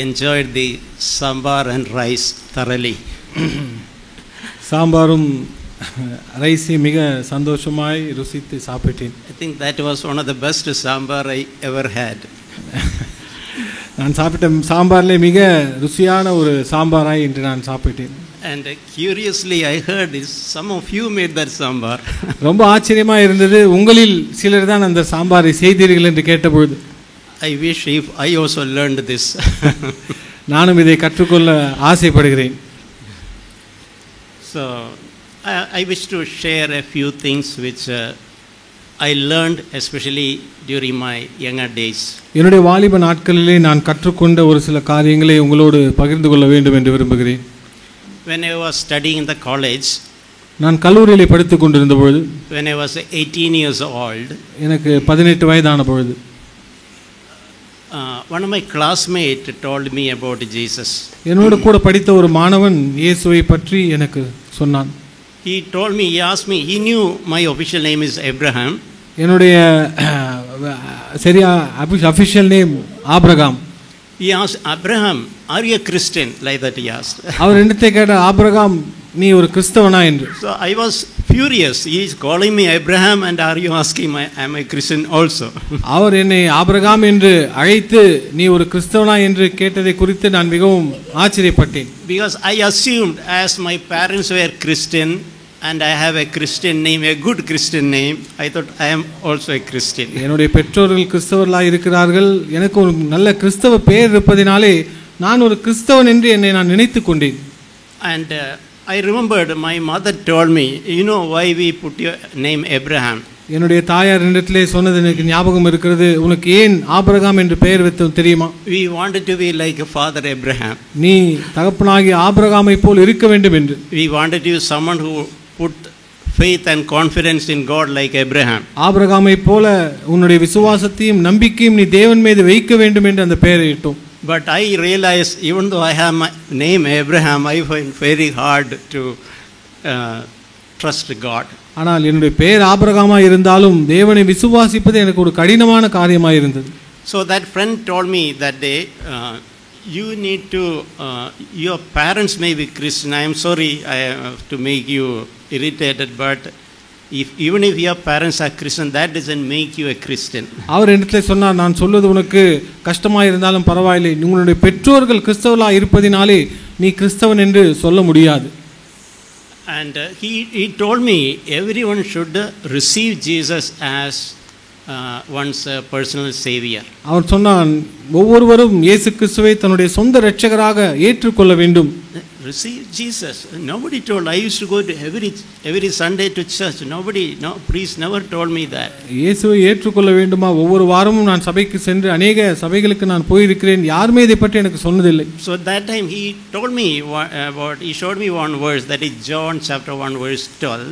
enjoyed the sambar and rice thoroughly. சாம்பாரும் ரைஸை மிக சந்தோஷமாய் ருசித்து சாப்பிட்டேன். I think that was one of the best sambar I ever had. நான் சாப்பிட்ட சாம்பாரிலே மிக ருசியான ஒரு சாம்பாராய் இன்று நான் சாப்பிட்டேன். And curiously I heard is some of you made that sambar. ரொம்ப ஆச்சரியமாக இருந்தது. உங்களில் சிலர் தான் அந்த சாம்பாரை செய்தீர்கள் என்று கேட்டபொழுது I wish if I also learned this. நானும் இதை கற்றுக்கொள்ள ஆசைப்படுகிறேன். So I wish to share a few things which I learned especially during my younger days. என்னுடைய வாலிப நாட்களிலே நான் கற்றுக்கொண்ட ஒரு சில காரியங்களை உங்களோடு பகிர்ந்து கொள்ள வேண்டும் என்று விரும்புகிறேன். When I was studying in the college, நான் கல்லூரியிலே படித்துக் கொண்டிருந்த பொழுது, when I was 18 years old, எனக்கு 18 வயதான பொழுது one of my classmates told me about Jesus. என்னோடு கூட படித்த ஒரு மாணவன் இயேசுவை பற்றி எனக்கு சொன்னான். He told me, he asked me, he knew my official name is Abraham. என்னுடைய சரியா official name Abraham. He asked, Abraham, are you a Christian? Like that he asked. அவர் என்னத்தை கேட்டார், ஆபிரகாம் நீ ஒரு கிறிஸ்தவனா என்று. So I was furious. He is calling me Abraham and are you asking am I Christian also? அவர் என்னை Abraham என்று அழைத்து நீ ஒரு கிறிஸ்தவனா என்று கேட்டதை குறித்து நான் மிகவும் ஆச்சரியப்பட்டேன். Because I assumed as my parents were Christian and I have a Christian name, a good Christian name, I thought I am also a Christian. என்னுடைய பெற்றோர்கள் கிறிஸ்தவர்களாக இருக்கிறார்கள், எனக்கு ஒரு நல்ல கிறிஸ்தவ பெயர் இருப்பதினாலே நான் ஒரு கிறிஸ்தவன் என்று என்னை நான் நினைத்து கொண்டேன். And I remembered my mother told me, you know why we put your name Abraham? என்னுடைய தாயார் இடத்திலே சொன்னது எனக்கு ஞாபகம் இருக்கிறது. உனக்கு ஏன் ஆபிரகாம் என்று பெயர் வைத்தோம் தெரியுமா? We wanted to be like a father Abraham. நீ தகப்பனாகிய ஆபிரகாமை போல் இருக்க வேண்டும் என்று. We wanted to be someone who put faith and confidence in God like Abraham. ஆபிரகாமை போல உன்னுடைய விசுவாசத்தையும் நம்பிக்கையும் நீ தேவன் மீது வைக்க வேண்டும் என்று அந்த பெயரை இட்டோம். But I realized even though I have my name Abraham, I find very hard to trust God. ஆனால் என்னுடைய பெயர் ஆபிரகாமா இருந்தாலும் தேவனை விசுவாசிப்பது எனக்கு ஒரு கடினமான காரியமாக இருந்தது. So that friend told me that day, you need to, your parents may be Christian. I am sorry to make you irritated, but even if your parents are Christian, that doesn't make you a Christian. அவர் என்னிடத்தில் சொன்னார், நான் சொல்வது உனக்கு கஷ்டமாக இருந்தாலும் பரவாயில்லை, உங்களுடைய பெற்றோர்கள் கிறிஸ்தவர்களாக இருப்பதினாலே நீ கிறிஸ்தவன் என்று சொல்ல முடியாது. And he told me everyone should receive Jesus as one's personal savior. அவர் சொன்னான், ஒவ்வொருவரும் இயேசு கிறிஸ்துவை தன்னுடைய சொந்த இரட்சகராக ஏற்றுக்கொள்ள வேண்டும். Receive Jesus. Nobody told. I used to go to every Sunday to church. No priest never told me that. இயேசுவை ஏற்றுக்கொள்ள வேண்டுமா? ஒவ்வொரு வாரமும் நான் சபைக்கு சென்று அநேக சபைகளுக்கு நான் போயிருக்கிறேன், யாருமே இதை பற்றி எனக்கு சொன்னதில்லை. So that time he told me he showed me one verse, that is John chapter 1 verse 12.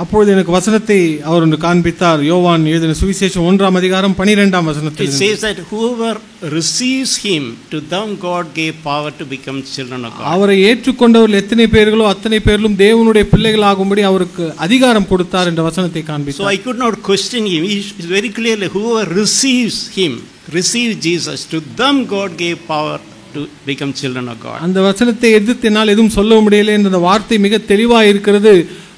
அப்பொழுது எனக்கு வசனத்தை அவர் ஒன்று காண்பித்தார். யோவான் எழுதின சுவிசேஷம் 1ஆம் அதிகாரம் 12ஆம் வசனத்தில். It says that whoever receives him, to them God gave power to become children of God. அவரை ஏற்றுக்கொண்டவர்கள் எத்தனை பேர்களோ அத்தனை பேர்களும் தேவனுடைய பிள்ளைகளாகும்படி அவருக்கு அதிகாரம் கொடுத்தார் என்ற வசனத்தை காண்பித்தார். So I could not question him. He is very clearly, whoever receives him, receives Jesus, to them God gave power to become children of God. அந்த வசனத்தை எதிர்த்து என்னால் எதுவும் சொல்ல முடியல என்ற வார்த்தை மிக தெளிவாக இருக்கிறது.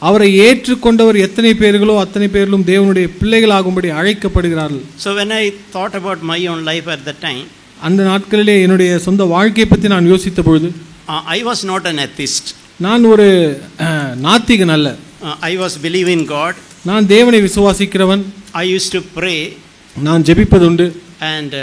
அவரை ஏற்றுக்கொண்டவர் எத்தனை பேர்களோ அத்தனை பேர்களும் தேவனுடைய பிள்ளைகளாகும்படி அழைக்கப்படுகிறார்கள். So when I thought about my own life at that time, அந்த நாட்களிலே என்னுடைய சொந்த வாழ்க்கையை பற்றி நான் யோசித்த பொழுது, I was not an atheist. நான் ஒரு நாத்திகன் அல்ல. I was believing God. நான் தேவனை விசுவாசிக்கிறவன். I used to pray. நான் ஜெபிப்பதுண்டு. And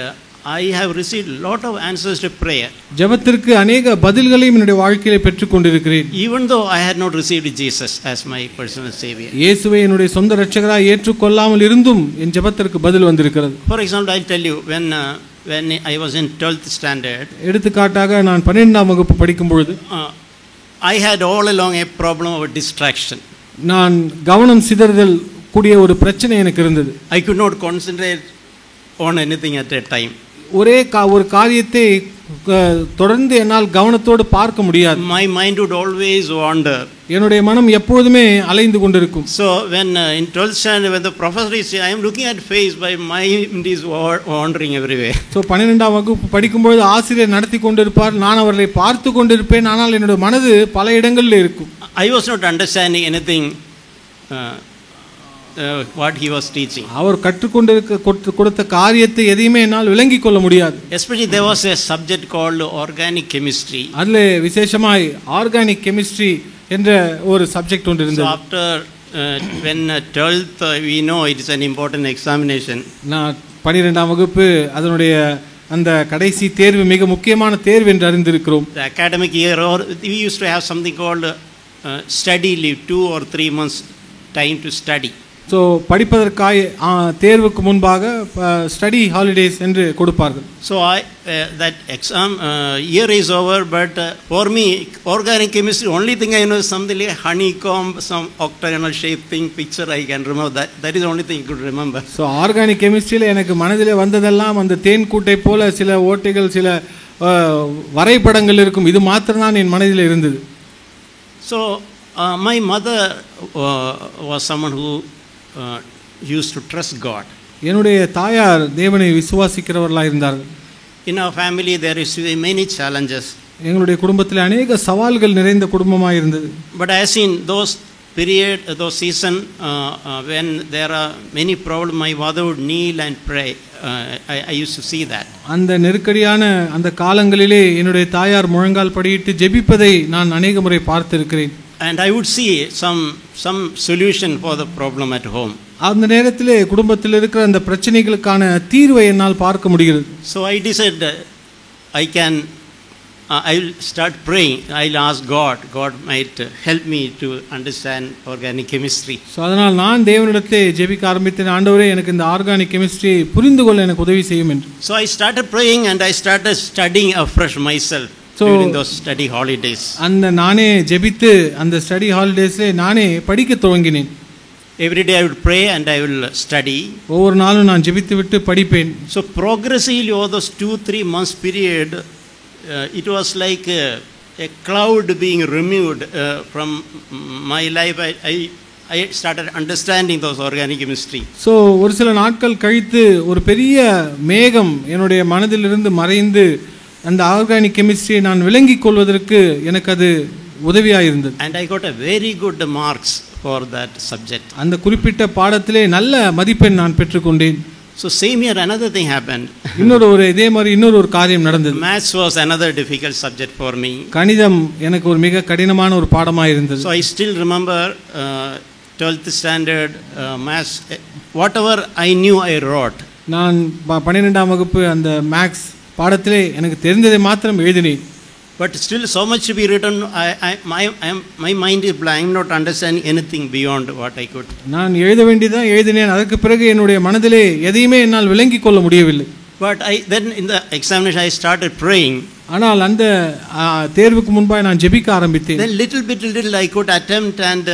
I have received lot of answers to prayer. ஜெபத்திற்கு अनेक பதில்களையும் என்னுடைய வாழ்க்கையிலே பெற்றுக் கொண்டிருக்கிறேன். Even though I had not received Jesus as my personal savior. இயேசுவை என்னுடைய சொந்த இரட்சகராக ஏற்றுக்கொள்ளாமல் இருந்தும் என் ஜெபத்திற்கு பதில் வந்திருக்கிறது. For example, I'll tell you, when I was in 12th standard, எடுத்துக்காட்டாக நான் 12ஆம் வகுப்பு படிக்கும் பொழுது, I had all along a problem of distraction. நான் கவனம் சிதறுதல் கூடிய ஒரு பிரச்சனை எனக்கு இருந்தது. I could not concentrate on anything at a time. ஒரு காரியத்தை தொடர்ந்து என்னால் கவனத்தோடு பார்க்க முடியாது. My mind would always wander. என்னுடைய மனம் எப்பொழுதுமே அலைந்து கொண்டிருக்கும். So when in 12th standard when the professor is saying, I am looking at face, my mind is wandering everywhere. So 12ஆம் வகுப்பு படிக்கும்போது ஆசிரியர் நடத்தி கொண்டிருப்பார், நான் அவர்களை பார்த்து கொண்டிருப்பேன், ஆனால் என்னுடைய மனது பல இடங்களில் இருக்கும். I was not understanding anything what he was teaching. அவர் கொடுத்த காரியத்தை எதையுமே என்னால் விளங்கிக் கொள்ள முடியாது. Especially there was a subject called organic chemistry. அதில் விசேஷமாய் ஆர்கானிக் கெமிஸ்ட்ரி என்ற ஒரு சப்ஜெக்ட் ஒன்று இருந்தது. So after when 12th we know it is an important examination. நான் 12ஆம் வகுப்பு அதனுடைய அந்த கடைசி தேர்வு மிக முக்கியமான தேர்வு என்று அறிந்திருக்கிறோம். The academic year or we used to have something called study leave, 2 or 3 months time to study. So படிப்பதற்காக தேர்வுக்கு முன்பாக ஸ்டடி ஹாலிடேஸ் என்று கொடுப்பார்கள். So that exam year is over, but for me organic chemistry only thing I know is something like honeycomb, some octagonal shape thing picture I can remember. That is the only thing I could remember. So organic கெமிஸ்ட்ரியில் எனக்கு மனதில் வந்ததெல்லாம் அந்த தேன் கூட்டை போல சில ஓட்டைகள், சில வரைபடங்கள் இருக்கும், இது மாத்திரம்தான் என் மனதில் இருந்தது. So my mother was someone who used to trust God. என்னுடைய தாயார் தேவனை விசுவாசிக்கிறவர்களாக இருந்தார்கள். In our family there is many challenges. எங்களுடைய குடும்பத்தில் அநேக சவால்கள் நிறைந்த குடும்பமாக இருந்தது. But I have seen those season when there are many problems, my mother would kneel and pray. I used to see that. அந்த நெருக்கடியான அந்த காலங்களிலே என்னுடைய தாயார் முழங்கால் படியிட்டு ஜெபிப்பதை நான் அநேக முறை பார்த்திருக்கிறேன். And I would see some solution for the problem at home. அந்த நேரத்திலே குடும்பத்தில் இருக்கிற அந்த பிரச்சனைகளுக்கான தீர்வை என்னால் பார்க்க முடிகிறது. So I decided I will start praying. I will ask God might help me to understand organic chemistry. So அதனால் நான் தேவனிடத்திலே ஜெபிக்க ஆரம்பித்தேன், ஆண்டவரே எனக்கு இந்த ஆர்கானிக் கெமிஸ்ட்ரியை புரிந்து கொள்ள எனக்கு உதவி செய்யும் என்று. So I started praying and I started studying afresh myself. During those study holidays. அந்த நானே ஜெபித்து அந்த ஸ்டடி ஹாலிடேஸ்ல நானே படிக்க துவங்கினேன். Every day I would pray and I will study. ஒவ்வொரு நாளும் நான் ஜெபித்து விட்டு படிப்பேன். So progressively over those 2-3 months period it was like a cloud being removed from my life. I started understanding those organic chemistry. So ஒரு சில நாட்கள் கழித்து ஒரு பெரிய மேகம் என்னுடைய மனதிலிருந்து மறைந்து அந்த ஆர்கானிக் கெமிஸ்ட்ரியை நான் விளங்கிக் கொள்வதற்கு எனக்கு அது உதவியாக இருந்தது. And I got a very good marks for that subject. அந்த குறிப்பிட்ட பாடத்திலே நல்ல மதிப்பெண் நான் பெற்றுக்கொண்டேன். So same year another thing happened. இதே மாதிரி ஒரு காரியம் நடந்தது. Maths was another difficult subject for me. கணிதம் எனக்கு ஒரு மிக கடினமான ஒரு பாடமாக இருந்தது. So I still remember 12th standard maths, whatever I knew I wrote. நான் 12ஆம் வகுப்பு அந்த மேக்ஸ் பாடத்திலே எனக்கு தெரிந்ததை மாத்திரம் எழுதினேன். But still so much to be written. My mind is blank. I am not understanding anything beyond what I could. நான் எழுத வேண்டியதான் எழுதினேன். அதற்கு பிறகு என்னுடைய மனதிலே எதையுமே என்னால் விளங்கிக் கொள்ள முடியவில்லை. But then in the examination I started praying. ஆனால் அந்த தேர்வுக்கு முன்பாக நான் ஜெபிக்க ஆரம்பித்தேன். Then little I could attempt and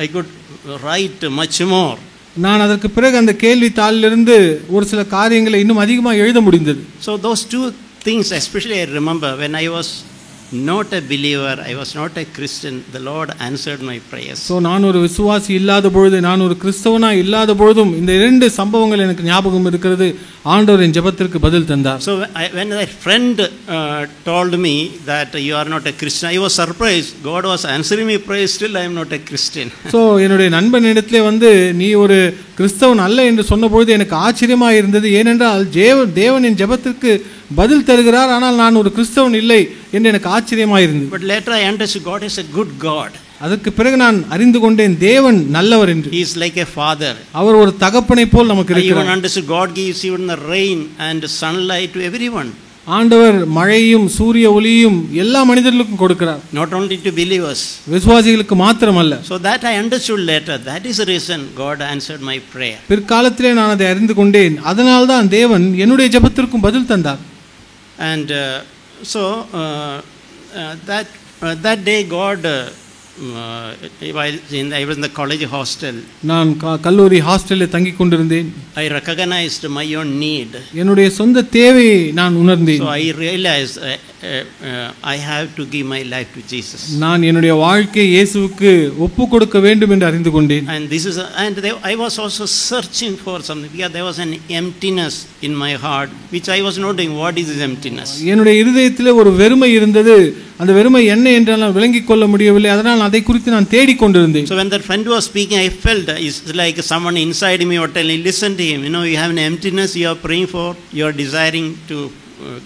I could write much more. நான் அதற்கு பிறகு அந்த கேள்வி தாளிலிருந்து ஒரு சில காரியங்களை இன்னும் அதிகமாக எழுத முடிந்தது. So those two things especially I remember when I was not a believer, I was not a Christian, the Lord answered my prayers. So நான் ஒரு விசுவாசி இல்லாத பொழுது, நான் ஒரு கிறிஸ்தவனா இல்லாத பொழுதும் இந்த இரண்டு சம்பவங்கள் எனக்கு ஞாபகம் இருக்கிறது. ஆண்டவர் என் ஜெபத்திற்கு பதில் தந்தார். So when that friend told me that you are not a Christian, I was surprised. God was answering me prayers, still I am not a Christian. So என்னுடைய நண்பனிடத்திலே வந்து நீ ஒரு கிறிஸ்தவன் அல்ல என்று சொன்னபொழுது எனக்கு ஆச்சரியமாக இருந்தது. ஏனென்றால் தேவன் என் ஜெபத்திற்கு பதில் தருகிறார், ஆனால் நான் ஒரு கிறிஸ்தவன் இல்லை என்று எனக்கு ஆச்சரியமாக இருந்தது. But later I understood God is a good God. அதற்கு பிறகு நான் அறிந்து கொண்டேன் தேவன் நல்லவர் என்று. He is like a father. அவர் ஒரு தகப்பனை போல் நமக்கு இருக்கிறார். I even understood God gives even the rain and sunlight to everyone. ஆண்டவர் மழையும் சூரிய ஒளியும் எல்லா மனிதர்களுக்கும் கொடுக்கிறார். Not only to believers. விசுவாசிகளுக்கு மாத்திரமல்ல. So that I understood later. That is the reason God answered my prayer. பிற்காலத்திலே நான் அதை அறிந்து கொண்டேன். அதனால் தான் தேவன் என்னுடைய ஜெபத்திற்கும் பதில் தந்தார். And so that day God I was in the college hostel. நான் கல்லூரி ஹாஸ்டலில் தங்கி கொண்டிருந்தேன். I recognized my own need. என்னுடைய சொந்த தேவையை நான் உணர்ந்தேன். So I realized I have to give my life to Jesus. நான் என்னுடைய வாழ்க்கையை இயேசுவுக்கு ஒப்பு கொடுக்க வேண்டும் என்று அறிந்து கொண்டேன். And this is I was also searching for something, because there was an emptiness in my heart which I was not knowing what is this emptiness. என்னுடைய இருதயத்தில் ஒரு வெறுமை இருந்தது. அந்த வெறுமை என்ன என்று நான் விளங்கிக் கொள்ள முடியவில்லை. அதனால் அதை குறித்து நான் தேடிக் கொண்டிருந்தேன். So when that friend was speaking, I felt it's like someone inside me was telling, listen to him, you have an emptiness you are praying for, you are desiring to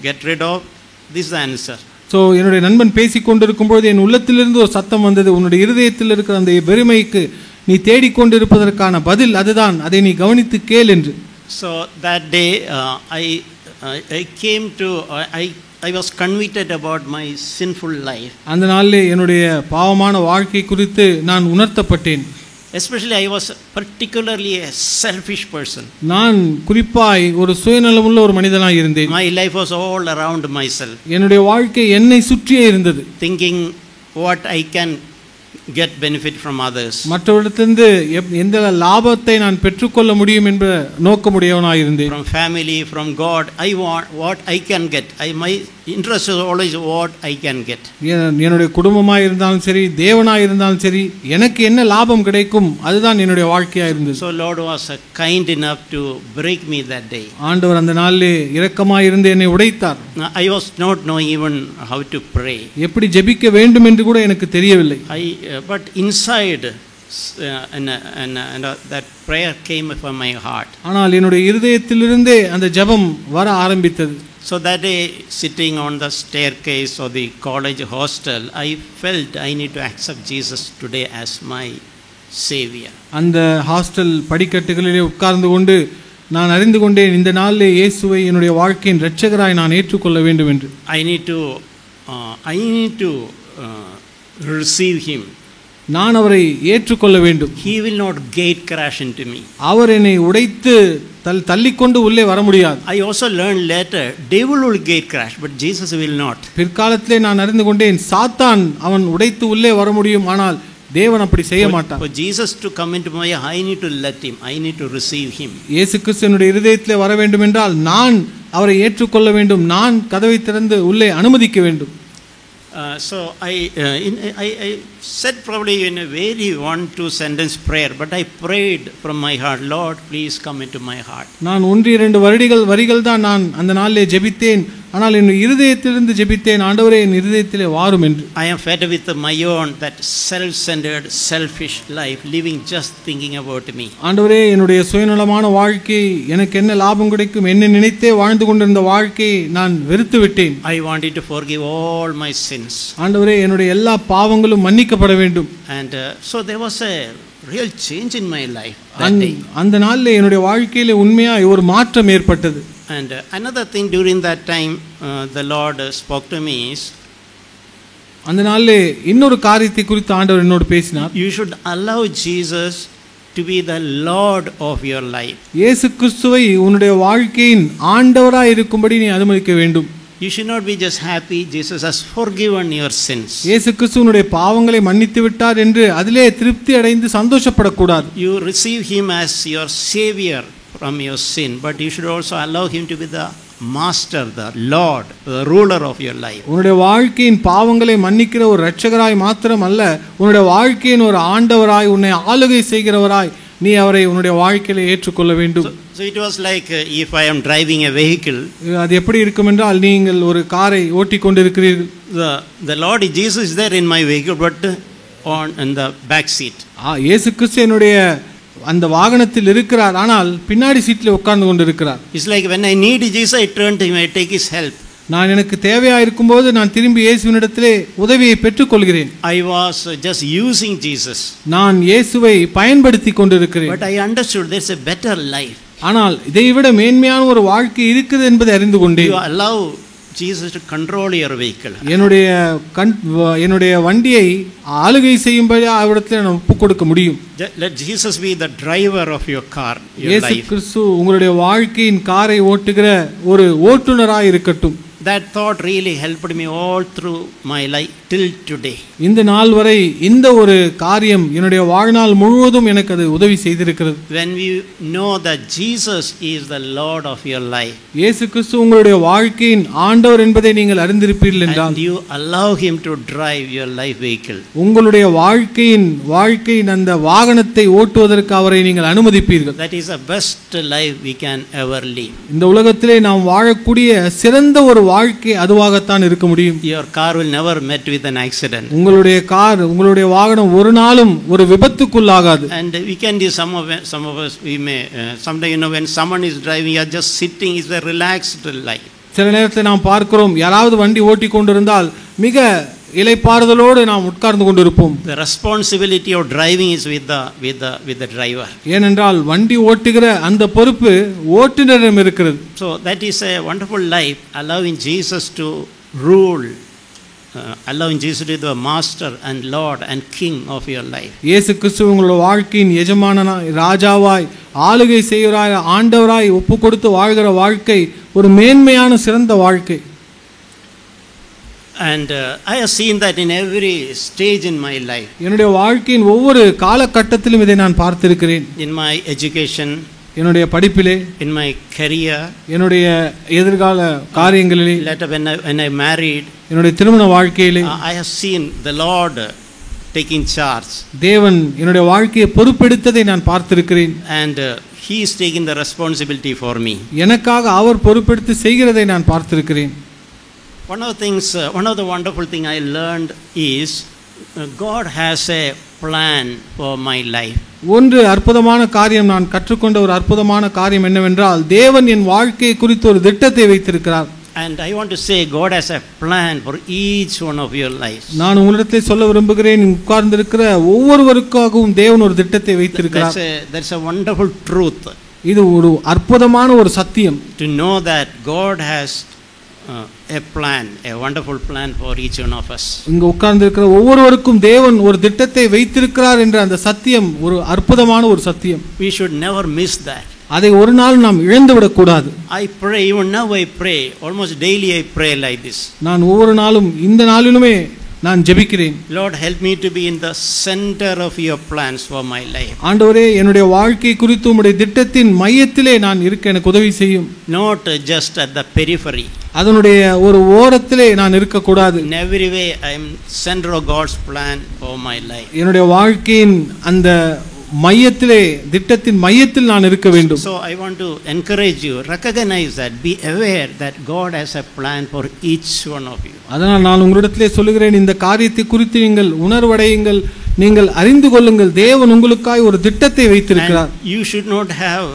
get rid of. This is the answer. So என்னுடைய நண்பன் பேசிக் கொண்டிருக்கும் பொழுது என் உள்ளத்திலிருந்து ஒரு சத்தம் வந்தது. உன்னுடைய இருதயத்தில் இருக்கிற அந்த வெறுமைக்கு நீ தேடிக்கொண்டிருப்பதற்கான பதில் அதுதான், அதை நீ கவனித்து கேள் என்று. So that day I came to I was convicted about my sinful life. அந்த நாளிலே என்னுடைய பாவமான வாழ்க்கை குறித்து நான் உணர்த்தப்பட்டேன். Especially I was particularly a selfish person. நான் குறிப்பாய் ஒரு சுயநலமுள்ள ஒரு மனிதனாய் இருந்தேன். My life was all around myself. என்னுடைய வாழ்க்கை என்னை சுற்றியே இருந்தது. Thinking what I can get benefit from others. மற்றவரிடத்திலிருந்து எந்த லாபத்தை நான் பெற்றுக்கொள்ள முடியும் என்ற நோக்கமுடையவனாய் இருந்தேன். From family, from God, I want what I can get. My interest is always what I can get. என்னுடைய குடும்பமாய் இருந்தாலும் சரி, தேவனாய் இருந்தாலும் சரி, எனக்கு என்ன லாபம் கிடைக்கும் அதுதான் என்னுடைய வாழ்க்கையா இருந்தது. So Lord was kind enough to break me that day. ஆண்டவர் அந்த நாளிலே இரக்கமாய் இருந்து என்னை உடைத்தார். I was not knowing even how to pray. எப்படி ஜெபிக்க வேண்டும் என்று கூட எனக்கு தெரியவில்லை. But inside that prayer came from my heart. ஆனால் என்னுடைய இருதயத்திலிருந்தே அந்த ஜெபம் வர ஆரம்பித்தது. So that day, sitting on the staircase of the college hostel, I felt I need to accept Jesus today as my savior. அந்த ஹாஸ்டல் படிக்கட்டுகளிலே உட்கார்ந்து கொண்டு நான் அறிந்து கொண்டேன், இந்த நாளிலே இயேசுவை என்னுடைய வாழ்க்கையின் இரட்சகராய் நான் ஏற்றுக்கொள்ள வேண்டும் என்று. I need to receive him. நான் அவரை ஏற்றுக்கொள்ள வேண்டும். He will not gate crash into me. அவர் என்னை உடைத்து தள்ளிக்கொண்டு உள்ளே வர முடியாது. I also learned later, devil will gate crash, but Jesus will not. பிற்காலத்திலே நான் அறிந்து கொண்டேன், சாத்தான் அவன் உடைத்து உள்ளே வர முடியும், ஆனால் தேவன் அப்படி செய்ய மாட்டார். For Jesus to come into my heart, I need to let him, I need to receive him. இயேசு கிறிஸ்து என்னுடைய இருதயத்திலே வர வேண்டும் என்றால் நான் அவரை ஏற்றுக்கொள்ள வேண்டும், நான் கதவை திறந்து உள்ளே அனுமதிக்க வேண்டும். So I said probably in a very 1-2 sentence prayer, but I prayed from my heart, Lord, please come into my heart. நான் 1-2 வரிகள் தான் நான் அந்த நாளிலே ஜெபித்தேன். ஆனால் என் இருதயத்திலிருந்து ஜெபித்தேன், ஆண்டவரே என் இருதயத்திலே வாரும் என்று. I am fed with my own that self-centered, selfish life, living just thinking about me. ஆண்டவரே என்னுடைய சுயநலமான வாழ்க்கை, எனக்கு என்ன லாபம் கிடைக்கும், என்ன நினைத்தே வாழ்ந்து கொண்டிருந்த வாழ்க்கையை நான் வெறுத்து விட்டேன். I wanted to forgive all my sins. ஆண்டவரே என்னுடைய எல்லா பாவங்களும் மன்னிக்கப்பட வேண்டும். And so there was a real change in my life that day. அந்த நாளிலே என்னுடைய வாழ்க்கையிலே உண்மையாய் ஒரு மாற்றம் ஏற்பட்டது. And another thing during that time the Lord spoke to me is, அந்த நாளிலே இன்னொரு காரியத்தை குறித்து ஆண்டவர் என்னோடு பேசினார். You should allow Jesus to be the Lord of your life. இயேசு கிறிஸ்துவை உன்னுடைய வாழ்க்கையின் ஆண்டவராய் இருக்கும்படி நீ அனுமதிக்க வேண்டும். You should not be just happy Jesus has forgiven your sins. இயேசு கிறிஸ்து உன்னுடைய பாவங்களை மன்னித்து விட்டார் என்று அதிலே திருப்தி அடைந்து சந்தோஷப்படக்கூடாது. You receive him as your savior from your sin, but you should also allow him to be the master, the Lord, the ruler of your life. உன்னுடைய வாழ்க்கையின் பாவங்களை மன்னிக்கிற ஒரு இரட்சகராய் மாத்திரம் அல்ல, உன்னுடைய வாழ்க்கையின் ஒரு ஆண்டவராய், உன்னை ஆளுகை செய்கிறவராய் நீ அவரை உன்னுடைய வாழ்க்கையில ஏற்றுக்கொள்ள வேண்டும். So it was like if I am driving a vehicle. அது எப்படி இருக்கும் என்றால், நீங்கள் ஒரு காரை ஓட்டிக் கொண்டிருக்கிறீர்கள். The Lord Jesus is there in my vehicle, but in the back seat. இயேசு கிறிஸ்து என்னுடைய அந்த வாகனத்தில் இருக்கிறார், ஆனால் பின்னாடி சீட்டில் உட்கார்ந்து கொண்டிருக்கிறார். It's like when I need Jesus, I turn to him, I take his help. நான் எனக்கு தேவையா இருக்கும்போது நான் திரும்பி இயேசுவினிடத்திலே உதவியை பெற்றுக்கொள்கிறேன். I was just using Jesus. நான் இயேசுவை பயன்படுத்தி கொண்டிருக்கிறேன். But I understood there's a better life. ஆனால் இதைவிட மேன்மையான ஒரு வாழ்க்கை இருக்குது என்பதை அறிந்து கொண்டேன். You allow Jesus to control your vehicle. என்னுடைய வண்டியை ஆளுகை செய்யும்படி அவரிடத்தில் நான் ஒப்புக் கொடுக்க முடியும். Let Jesus be the driver of your car, your இயேசு life. கிறிஸ்து உங்களுடைய வாழ்க்கையின் காரை ஓட்டுகிற ஒரு ஓட்டுநராய் இருக்கட்டும். That thought really helped me all through my life. till today. இந்த நாள் வரை இந்த ஒரு காரியம் என்னுடைய வாழ்நாள் முழுவதும் எனக்கு அது உதவி செய்திருக்கிறது. When we know that Jesus is the Lord of your life, இயேசு கிறிஸ்து உங்களுடைய வாழ்க்கையின் ஆண்டவர் என்பதை நீங்கள் அறிந்திருப்பீர்கள் என்றால், and you allow him to drive your life vehicle, உங்களுடைய வாழ்க்கையின் அந்த வாகனத்தை ஓட்டுவதற்கு அவரை நீங்கள் அனுமதிப்பீர்கள். that is the best life we can ever live. இந்த உலகத்திலே நாம் வாழக்கூடிய சிறந்த ஒரு வாழ்க்கை அதுவாகத்தான் இருக்க முடியும். Your car will never met with an accident. உங்களுடைய வாகனம் ஒரு நாளும் ஒரு விபத்துக்குள்ளாகாது. And we can do some of us we may someday, when someone is driving, you are just sitting, is a relaxed life. சில நேரத்தில் நாம் பார்க்கிறோம், யாராவது வண்டி ஓட்டி கொண்டிருந்தால் மிக இளைப்பாறுதலோடு நாம் உட்கார்ந்து கொண்டிருப்போம். The responsibility of driving is with the driver. ஏனென்றால் வண்டி ஓட்டுகிற அந்த பொறுப்பு ஓட்டுநரிடம் இருக்கிறது. So that is a wonderful life, allowing Jesus to rule, allowing Jesus to be the master and Lord and King of your life. இயேசு கிறிஸ்து உங்களுடைய வாழ்க்கையின் எஜமானனாய், ராஜாவாய், ஆளுகை செய்கிறாய், ஆண்டவராய் ஒப்பு கொடுத்து வாழ்கிற வாழ்க்கை ஒரு மேன்மையான சிறந்த வாழ்க்கை. And I have seen that in every stage in my life. என்னுடைய வாழ்க்கையின் ஒவ்வொரு காலகட்டத்திலும் இதை நான் பார்த்திருக்கிறேன். In my education, என்னுடைய படிப்பிலே, in my career, என்னுடைய எதிர்கால காரியங்களிலே, later when I married, என்னுடைய திருமண வாழ்க்கையிலே I have seen the Lord taking charge. தேவன் என்னுடைய வாழ்க்கையை பொறுப்பெடுத்ததை நான் பார்த்திருக்கிறேன். And he is taking the responsibility for me. எனக்காக அவர் பொறுப்பெடுத்து செய்கிறதை நான் பார்த்திருக்கிறேன். One of the wonderful thing I learned is God has a plan for my life. ஒன்று அற்புதமான காரியம், நான் கற்றுக்கொண்ட ஒரு அற்புதமான காரியம் என்னவென்றால், தேவன் என் வாழ்க்கையை குறித்து ஒரு திட்டத்தை வைத்திருக்கிறார். And I want to say God has a plan for each one of your lives. நான் உங்களிடத்தில் சொல்ல விரும்புகிறேன், உட்கார்ந்திருக்கிற ஒவ்வொருவருக்காகவும் தேவன் ஒரு திட்டத்தை வைத்திருக்கிறார். That's a wonderful truth. இது ஒரு அற்புதமான ஒரு சத்தியம். To know that God has a plan, a wonderful plan for each one of us. இங்க உட்கார்ந்திருக்கிற ஒவ்வொருவருக்கும் தேவன் ஒரு திட்டத்தை வைத்திருக்கிறார் என்ற அந்த சத்தியம் ஒரு அற்புதமான ஒரு சத்தியம். We should never miss that. அதை ஒரு நாள் நாம் இழந்து விடக்கூடாது. I pray, even now I pray, almost daily I pray like this. நான் ஒவ்வொரு நாளும் இந்த நாளிலுமே நான் ஜெபிக்கிறேன். Lord, help me to be in the center of your plans for my life. ஆண்டவரே, என்னுடைய வாழ்க்கை குறித்து உம்முடைய திட்டத்தின் மையத்திலே நான் இருக்க எனக்கு உதவி செய்யும். Not just at the periphery. அதனுடைய ஒரு ஓரத்திலே நான் இருக்க கூடாது. In every way I am center of God's plan for my life. என்னுடைய வாழ்க்கையின் அந்த மையத்திலே, திட்டத்தின் மையத்தில் நான் இருக்க வேண்டும். So I want to encourage you, recognize that, be aware that God has a plan for each one of you. அதனால் நான் உங்களிடத்திலே சொல்லுகிறேன், இந்த காரியத்தை குறித்து நீங்கள் உணர்வடையுங்கள், நீங்கள் அறிந்து கொள்ளுங்கள், தேவன் உங்களுக்காய் ஒரு திட்டத்தை வைத்திருக்கிறார். You should not have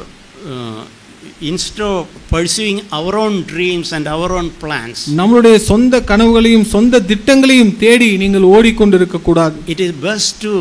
instead of pursuing our own dreams and our own plans, நம்மளுடைய சொந்த கனவுகளையும் சொந்த திட்டங்களையும் தேடி நீங்கள் ஓடிக்கொண்டிருக்க கூடாது. it is best to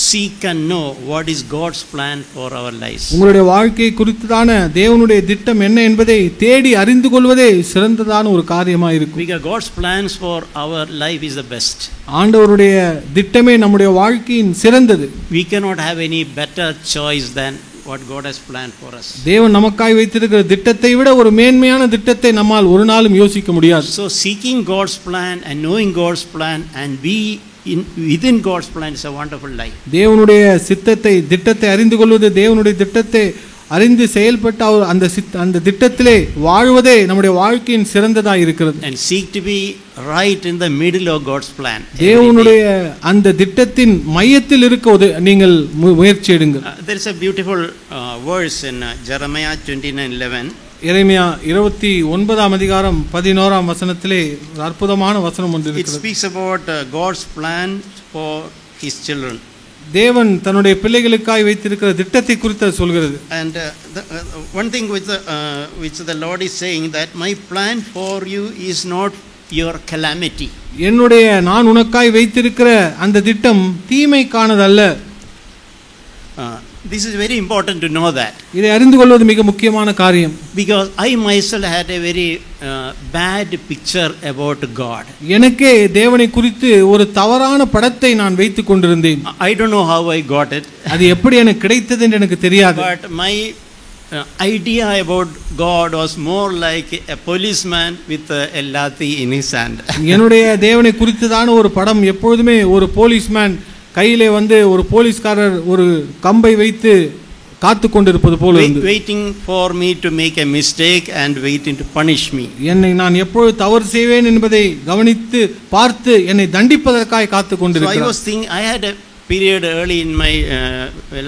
seek and know what is God's plan for our lives. உங்களுடைய வாழ்க்கை குறித்துதான தேவனுடைய திட்டம் என்ன என்பதை தேடி அறிந்து கொள்வதே சிறந்ததான ஒரு காரியமாக இருக்கும். Because God's plans for our life is the best. ஆண்டவருடைய திட்டமே நம்முடைய வாழ்க்கையின் சிறந்தது. We cannot have any better choice than what God has planned for us. தேவன் நமக்காய் வைத்திருக்கிற திட்டத்தை விட ஒரு மேன்மையான திட்டத்தை நம்மால் ஒரு நாளும் யோசிக்க முடியாது. So seeking God's plan and knowing God's plan and be within God's plan is a wonderful life. தேவனுடைய திட்டத்தை அறிந்து கொள்வது, தேவனுடைய திட்டத்தை அறிந்து செயல்பட்ட அந்த திட்டத்திலே வாழ்வதே நம்முடைய வாழ்க்கையின் சிறந்ததாக இருக்கிறது. And seek to be right in the middle of God's plan. தேவனுடைய அந்த திட்டத்தின் மையத்தில் இருக்க நீங்கள் முயற்சி எடுங்கள். There is a beautiful verse in Jeremiah 29:11. எரேமியா 29ஆம் அதிகாரம் 11ஆம் வசனத்திலே ஒரு அற்புதமான வசனம் ஒன்று இருக்கிறது. It speaks about God's plan for his children. தேவன் தன்னுடைய பிள்ளைகளுக்காய் வைத்திருக்கிற திட்டத்தை குறித்து சொல்கிறது. And one thing which the Lord is saying, that my plan for you is not your calamity. நான் உனக்காய் வைத்திருக்கிற அந்த திட்டம் தீமைக்கானதல்ல. This is very important to know that. இதை அறிந்து கொள்வது மிக முக்கியமான காரியம். Because I myself had a very bad picture about God. எனக்கே தேவனை குறித்து ஒரு தவறான படத்தை நான் வைத்துக் கொண்டிருந்தேன். I don't know how I got it. அது எப்படி எனக்கு கிடைத்தது என்று எனக்கு தெரியாது. But my idea about God was more like a policeman with a lathi in his hand. என்னுடைய தேவனை குறித்ததான ஒரு படம் எப்பொழுதுமே ஒரு போலீஸ்மேன் கையிலே வந்து ஒரு போலீஸ்காரர் ஒரு கம்பை வைத்து காத்து கொண்டிருப்பது போல இருந்தது. Waiting for me to make a mistake and waiting to punish me. என்னை நான் எப்பொழுது தவறு செய்வேன் என்பதை கவனித்து பார்த்து என்னை தண்டிப்பதற்காக காத்து கொண்டிருக்கிறார். So I was thinking, I had a period early in my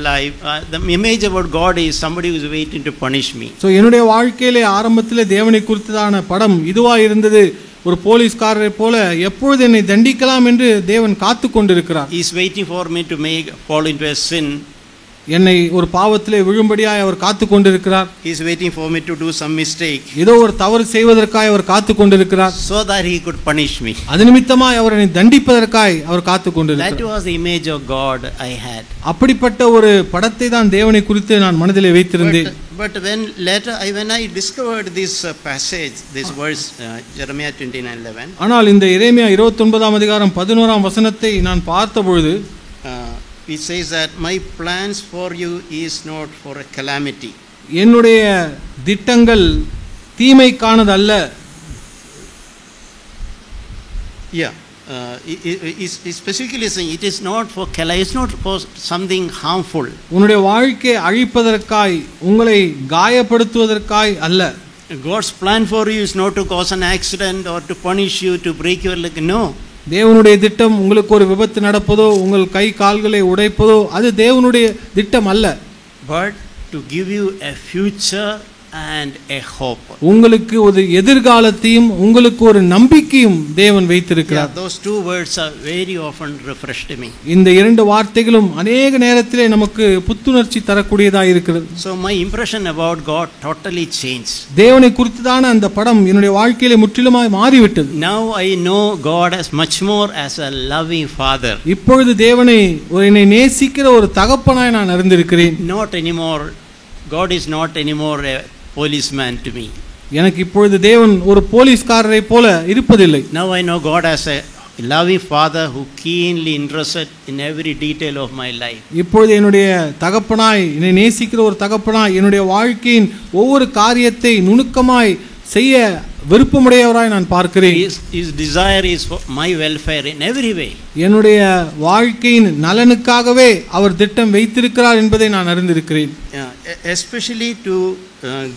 life, the image about God is somebody who is waiting to punish me. So என்னுடைய வாழ்க்கையிலே ஆரம்பத்திலே தேவனை குறித்ததான படம் இதுவா இருந்தது. ஒரு போலீஸ்காரரை போல எப்பொழுது என்னை தண்டிக்கலாம் என்று தேவன் காத்து கொண்டிருக்கிறார். He is waiting for me to fall into a sin. என்னை ஒரு பாவத்திலே விழும்படியாய் அவர் காத்து கொண்டிருக்கிறார். He is waiting for me to do some mistake. ஏதோ ஒரு தவறு செய்வதற்காக அவர் காத்து கொண்டிருக்கிறார். So that he could punish me. அது நிமித்தமாய் அவர் என்னை தண்டிப்பதற்காக அவர் காத்து கொண்டிருக்கிறார். That was the image of God I had. அப்படிப்பட்ட ஒரு படத்தை தான் தேவனை குறித்து நான் மனதிலே வைத்திருந்தேன். But when I discovered this passage, this verse, Jeremiah 29:11. ஆனால் இந்த எரேமியா 29ஆம் அதிகாரம் 11ஆம் வசனத்தை நான் பார்த்தபொழுது it says that my plans for you is not for a calamity. என்னுடைய திட்டங்கள் தீமைக்கானதல்ல. Yeah, is specifically saying it is not for it's not for something harmful. உன்னுடைய வாழ்க்கையை அழிப்பதற்காய் உங்களை காயப்படுத்துவதற்காய் அல்ல. God's plan for you is not to cause an accident or to punish you, to break your leg. No. தேவனுடைய திட்டம் உங்களுக்கு ஒரு விபத்து நடப்பதோ உங்கள் கை கால்களை உடைப்பதோ அது தேவனுடைய திட்டம் அல்ல. But to give you a future and a hope. உங்களுக்கு ஒரு எதிர்காலத்தையும் உங்களுக்கு ஒரு நம்பிக்கையும் தேவன் வைத்திருக்கிறார். Those two words are very often refreshed me. இந்த இரண்டு வார்த்தைகளும் अनेक நேரத்திலே நமக்கு புத்துணர்ச்சி தரக்கூடியதாக இருக்கிறது. So my impression about God totally changed. தேவனை குறித்ததான அந்த படம் என்னுடைய வாழ்க்கையிலே முற்றிலுமாய் மாறிவிட்டது. Now I know God as much more as a loving father. இப்பொழுது தேவனை என்னை நேசிக்கிற ஒரு தகப்பனாய் நான் அறிந்திருக்கிறேன். Not anymore, God is not anymore a policeman to me. எனக்கு இப்பொழுது தேவன் ஒரு போலீஸ்காரரை போல இருப்பதில்லை. Now I know God as a loving father who keenly interested in every detail of my life. இப்பொழுது என்னுடைய தகப்பனாய் என்னை நேசிக்கிற ஒரு தகப்பனாய் என்னுடைய வாழ்க்கையின் ஒவ்வொரு காரியத்தை நுணுக்கமாய் செய்ய விருப்பமுடையவராய் நான் பார்க்கிறேன். His desire is for my welfare in every way. என்னுடைய வாழ்க்கையின் நலனுக்காகவே அவர் திட்டம் வைத்திருக்கிறார் என்பதை நான் அறிந்திருக்கிறேன். Especially to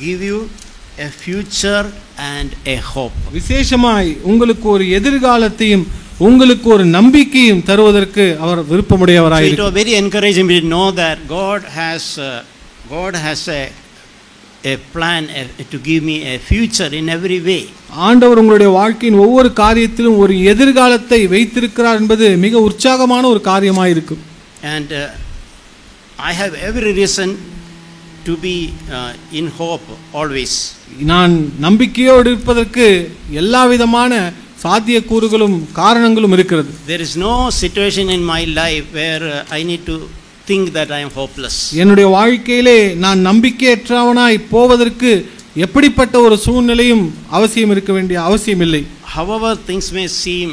give you a future and a hope. விசேஷமாய் உங்களுக்கு ஒரு எதிர்காலத்தையும் உங்களுக்கு ஒரு நம்பிக்கையும் தருவதற்கு அவர் விருப்பமுடையவராய் இருக்கிறார். So it was very encouraging to know that God has a plan to give me a future in every way. ஆண்டவர் உங்களுடைய வாழ்க்கையின் ஒவ்வொரு காரியத்திலும் ஒரு எதிர்காலத்தை வைத்திருக்கிறார் என்பது மிக உற்சாகமான ஒரு காரியமாய் இருக்கும். And I have every reason to be in hope always. நான் நம்பிக்கையோடு இருப்பதற்கு எல்லா விதமான சாத்தியக்கூறுகளும் காரணங்களும் இருக்கிறது. There is no situation in my life where I need to think that I am hopeless. என்னுடைய வாழ்க்கையிலே நான் நம்பிக்கையற்றவனாய் போவதற்கு எப்படிப்பட்ட ஒரு சூழ்நிலையும் அவசியம் இருக்க வேண்டிய அவசியம் இல்லை. However things may seem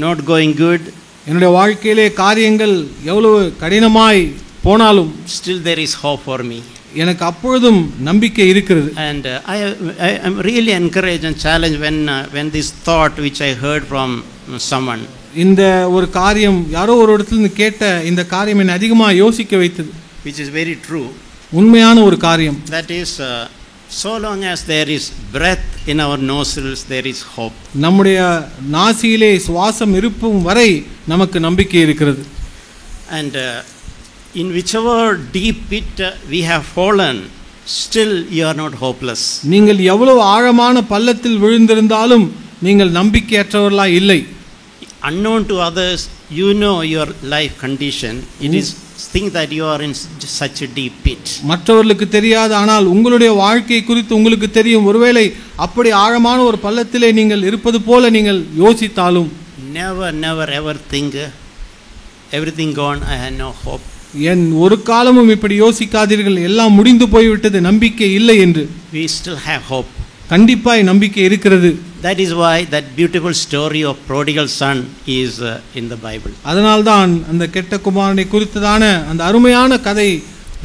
not going good, என்னுடைய வாழ்க்கையிலே காரியங்கள் எவ்வளவு கடினமாய் போனாலும் still there is hope for me. எனக்கு அப்பொழுதும் நம்பிக்கை இருக்கிறது. And I am really encouraged and challenged when this thought which I heard from someone, இந்த ஒரு காரியம் யாரோ ஒரு இடத்துல கேட்ட இந்த காரியம் என்னை அதிகமாக யோசிக்க வைத்தது. which is very true. உண்மையான ஒரு காரியம். That is, so long as there is breath in our nostrils, there is hope. நம்முடைய நாசியிலே சுவாசம் இருக்கும் வரை நமக்கு நம்பிக்கை இருக்கிறது. And in whichever deep pit we have fallen, still you are not hopeless. நீங்கள் எவ்வளவு ஆழமான பள்ளத்தில் விழுந்திருந்தாலும் நீங்கள் நம்பிக்கையற்றவர்களாய் இல்லை. Unknown to others, you know your life condition. It is think that you are in such a deep pit. மற்றவர்களுக்கு தெரியாது, ஆனால் உங்களுடைய வாழ்க்கை குறித்து உங்களுக்கு தெரியும். ஒருவேளை அப்படி ஆழமான ஒரு பள்ளத்திலே நீங்கள் இருப்பது போல நீங்கள் யோசித்தாலும் never ever think everything gone, I have no hope. என் ஒரு காலமும் இப்படி யோசிக்காதீர்கள், எல்லாம் முடிந்து போய்விட்டது, நம்பிக்கை இல்லை என்று. We still have hope. கண்டிப்பாய் நம்பிக்கை இருக்கிறது. That is why that beautiful story of prodigal son is in the Bible. அதனால்தான் அந்த கெட்ட குமாரனை குறித்ததான அந்த அருமையான கதை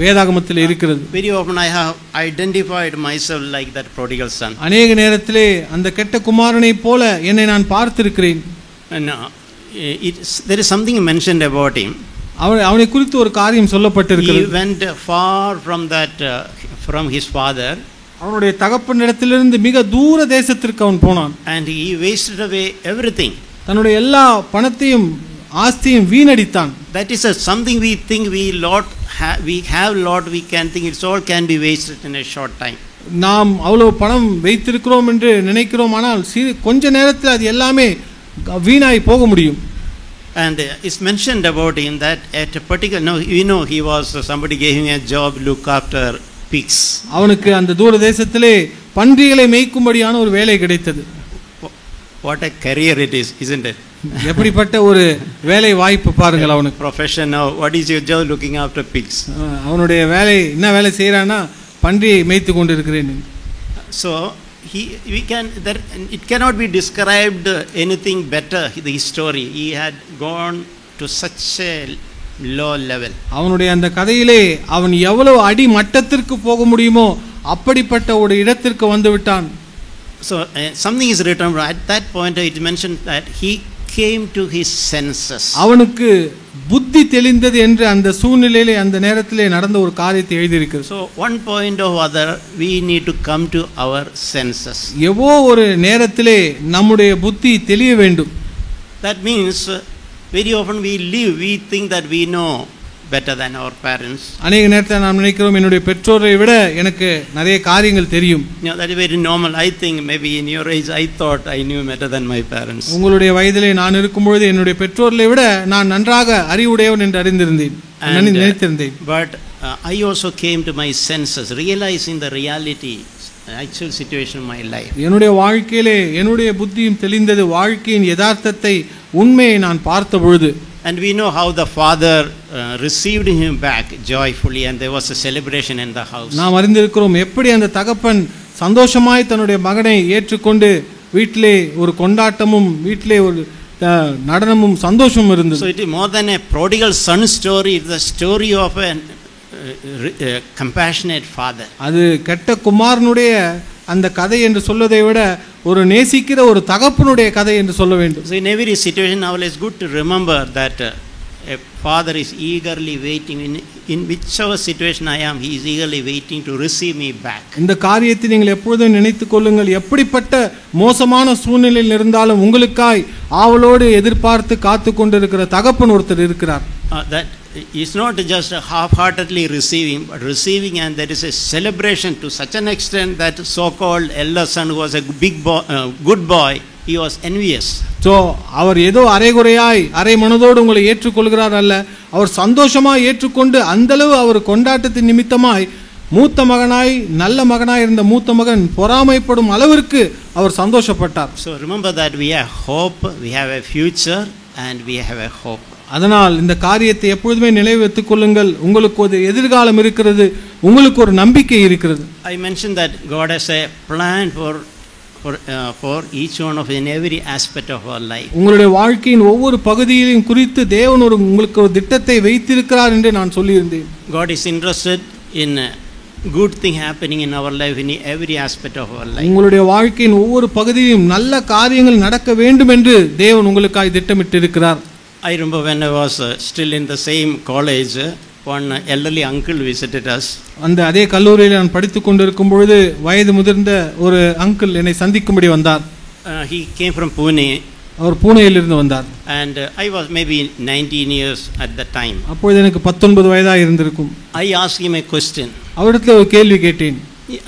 வேதாகமத்தில் இருக்கிறது. Very often I have identified myself like that prodigal son. அநேக நேரத்திலே அந்த கெட்ட குமாரனை போல என்னை நான் பார்த்திருக்கிறேன். And there is something mentioned about him. அவனை குறித்து ஒரு காரியம் சொல்லப்பட்டிருக்கிறது. He went far from his father. அவனுடைய தகப்பனிடத்திலிருந்து மிக தூர தேசத்திற்கு அவன் போனான். And he wasted away everything. தன்னுடைய எல்லா பணத்தையும் ஆஸ்தியும் வீணடித்தான். That is something we think we have lot, we can think it's all can be wasted in a short time. நாம் அவ்வளவு பணம் வைத்திருக்கிறோம் என்று நினைக்கிறோம், ஆனால் கொஞ்ச நேரத்தில் அது எல்லாமே வீணாய் போக முடியும். And it's mentioned about him that at a particular, he was somebody gave him a job, look after pigs. அவனுக்கு அந்த தூர தேசத்திலே பன்றிகளை மேய்க்கும்படியான ஒரு வேலை கிடைத்தது. What a career it is, isn't it? எப்படிப்பட்ட ஒரு வேலை வாய்ப்பு பாருங்கள் அவனுக்கு. Profession now, what is your job? Looking after pigs. அவனுடைய வேலை என்ன வேலை செய்யறானா, பன்றியை மேய்த்து கொண்டிருக்கிறேன். So it cannot be described anything better, the story. He had gone to such a low level. அவனுடைய அந்த கதையிலே அவன் எவ்வளவு அடி மட்டத்திற்கு போக முடியுமோ அப்படிப்பட்ட ஒரு இடத்திற்கு வந்து விட்டான். So something is written at that point. It mentioned that he came to his senses. அவனுக்கு புத்தி தெளிந்தது என்று அந்த சூழ்நிலையிலே அந்த நேரத்திலே நடந்த ஒரு காரியத்தை எழுதியிருக்கிறது. So one point or other we need to come to our senses. ஏதோ ஒரு நேரத்திலே நம்முடைய புத்தி தெளிய வேண்டும். That means very often we think that we know better than our parents. அநேக நேரத்தில் நாம் நினைக்கிறோம் என்னுடைய பெற்றோரை விட எனக்கு நிறைய காரியங்கள் தெரியும். That is very normal. I think maybe in your age I thought I knew better than my parents. உங்களுடைய வயதிலே நான் இருக்கும்போது என்னுடைய பெற்றோர்களை விட நான் நன்றாக அறிவுடையவன் என்று அறிந்திருந்தேன், நினைத்திருந்தேன். But I also came to my senses, realizing the reality, actual situation of my life. என்னுடைய வாழ்க்கையிலே என்னுடைய புத்தியும் தெளிந்தது, வாழ்க்கையின் யதார்த்தத்தை உண்மையை நான் பார்த்த பொழுது. And we know how the father received him back joyfully, and there was a celebration in the house. நாம் அறிந்திருக்கிறோம் எப்படி அந்த தகப்பன் சந்தோஷமாய் தன்னுடைய மகனை ஏற்றுக்கொண்டு வீட்டிலே ஒரு கொண்டாட்டமும் வீட்டிலே ஒரு நடனமும் சந்தோஷமும் இருந்தது. So it is more than a prodigal son story. It is the story of a compassionate father. அது கெட்ட குமாரனுடைய அந்த கதை என்று சொல்வதை விட ஒரு நேசிக்கிற ஒரு தகப்பனுடைய கதை என்று சொல்ல வேண்டும். So in every situation now it's good to remember that a father is eagerly waiting in whichever situation I am, he is eagerly waiting to receive me back. இந்த காரியத்தை நீங்கள் எப்பொழுதும் நினைத்துக் கொள்ளுங்கள். எப்படிப்பட்ட மோசமான சூழ்நிலையில் இருந்தாலும் உங்களுக்காய் ஆவலோடு எதிர்பார்த்து காத்து கொண்டிருக்கிற தகப்பன் ஒருத்தர் இருக்கிறார். That is not just half-heartedly receiving, but receiving, and there is a celebration to such an extent that so-called elder son who was a good boy, he was envious. So அவர் ஏதோ அரைகுறையாய் அரை மனதோடு உங்களை ஏற்றுக்கொள்கிறார் அல்ல, அவர் சந்தோஷமாய் ஏற்றுக்கொண்டு அந்தளவு அவர் கொண்டாட்டத்தின் நிமித்தமாய் மூத்த மகனாய் நல்ல மகனாய் இருந்த மூத்த மகன் பொறாமைப்படும் அளவிற்கு அவர் சந்தோஷப்பட்டார். So remember that we have hope, we have a future, and we have a hope. அதனால் இந்த காரியத்தை எப்பொழுதுமே நினைவு வைத்துக் கொள்ளுங்கள். உங்களுக்கு ஒரு எதிர்காலம் இருக்கிறது, உங்களுக்கு ஒரு நம்பிக்கை இருக்கிறது. I mentioned that God has a plan for each one of in every aspect of our life. உங்களுடைய வாழ்க்கையின் ஒவ்வொரு பகுதியிலும் குறித்து தேவன் உங்களுக்கு ஒரு திட்டத்தை வைத்திருக்கிறார் என்று நான் சொல்லியிருந்தேன். God is interested in good thing happening in our life in every aspect of our life. உங்களுடைய வாழ்க்கையின் ஒவ்வொரு பகுதியிலும் நல்ல காரியங்கள் நடக்க வேண்டும் என்று தேவன் உங்களுக்காக திட்டமிட்டு இருக்கிறார். I remember when I was still in the same college, one elderly uncle visited us. அந்த அதே கல்லூரியில் நான் படித்துக் கொண்டிருக்கும் பொழுது வயது முதிர்ந்த ஒரு அங்கிள் என்னை சந்திக்கும்படி வந்தார். He came from Pune. அவர் பூனேயிலிருந்து வந்தார். And I was maybe 19 years at that time. அப்பொழுது எனக்கு 19 வயதாக இருந்திருக்கும். I asked him a question. அவரிடத்தில் ஒரு கேள்வி கேட்டேன்.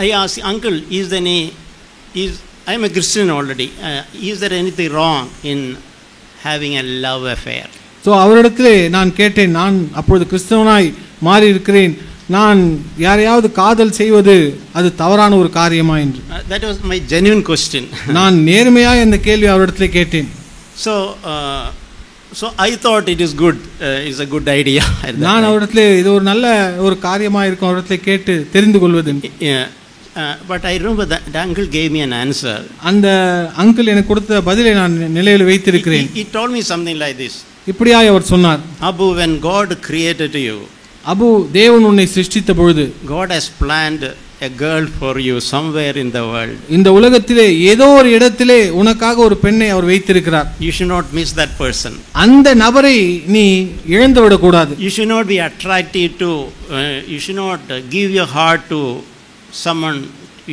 I asked, uncle, I am a Christian already. Is there anything wrong in having a love affair? So அவரிடத்திலே நான் கேட்டேன், நான் அப்பொழுது கிறிஸ்தவனாய் மாறி இருக்கிறேன், நான் யாரையாவது காதல் செய்வது அது தவறான ஒரு காரியமா என்று. That was my genuine question. நான் நேர்மையாய் அந்த கேள்வி அவரிடத்திலே கேட்டேன். So I thought it is good, is a good idea. நான் அவரிடத்திலே இது ஒரு நல்ல ஒரு காரியமா இருக்கும் அவரிடத்திலே கேட்டு தெரிந்து கொள்வது. But I remember that the uncle gave me an answer. அந்த அங்கிள் எனக்கு கொடுத்த பதிலை நான் நிலையில் வைத்திருக்கிறேன். He told me something like this. இப்படியாய் அவர் சொன்னார், Abu, when God created you, Abu தேவன் உன்னை சிருஷ்டித்த பொழுது God has planned a girl for you somewhere in the world. இந்த உலகத்திலே ஏதோ ஒரு இடத்திலே உனக்காக ஒரு பெண்ணை அவர் வைத்திருக்கிறார். You should not miss that person. அந்த நபரை நீ இழந்து விட கூடாது. You should not be attracted to you should not give your heart to someone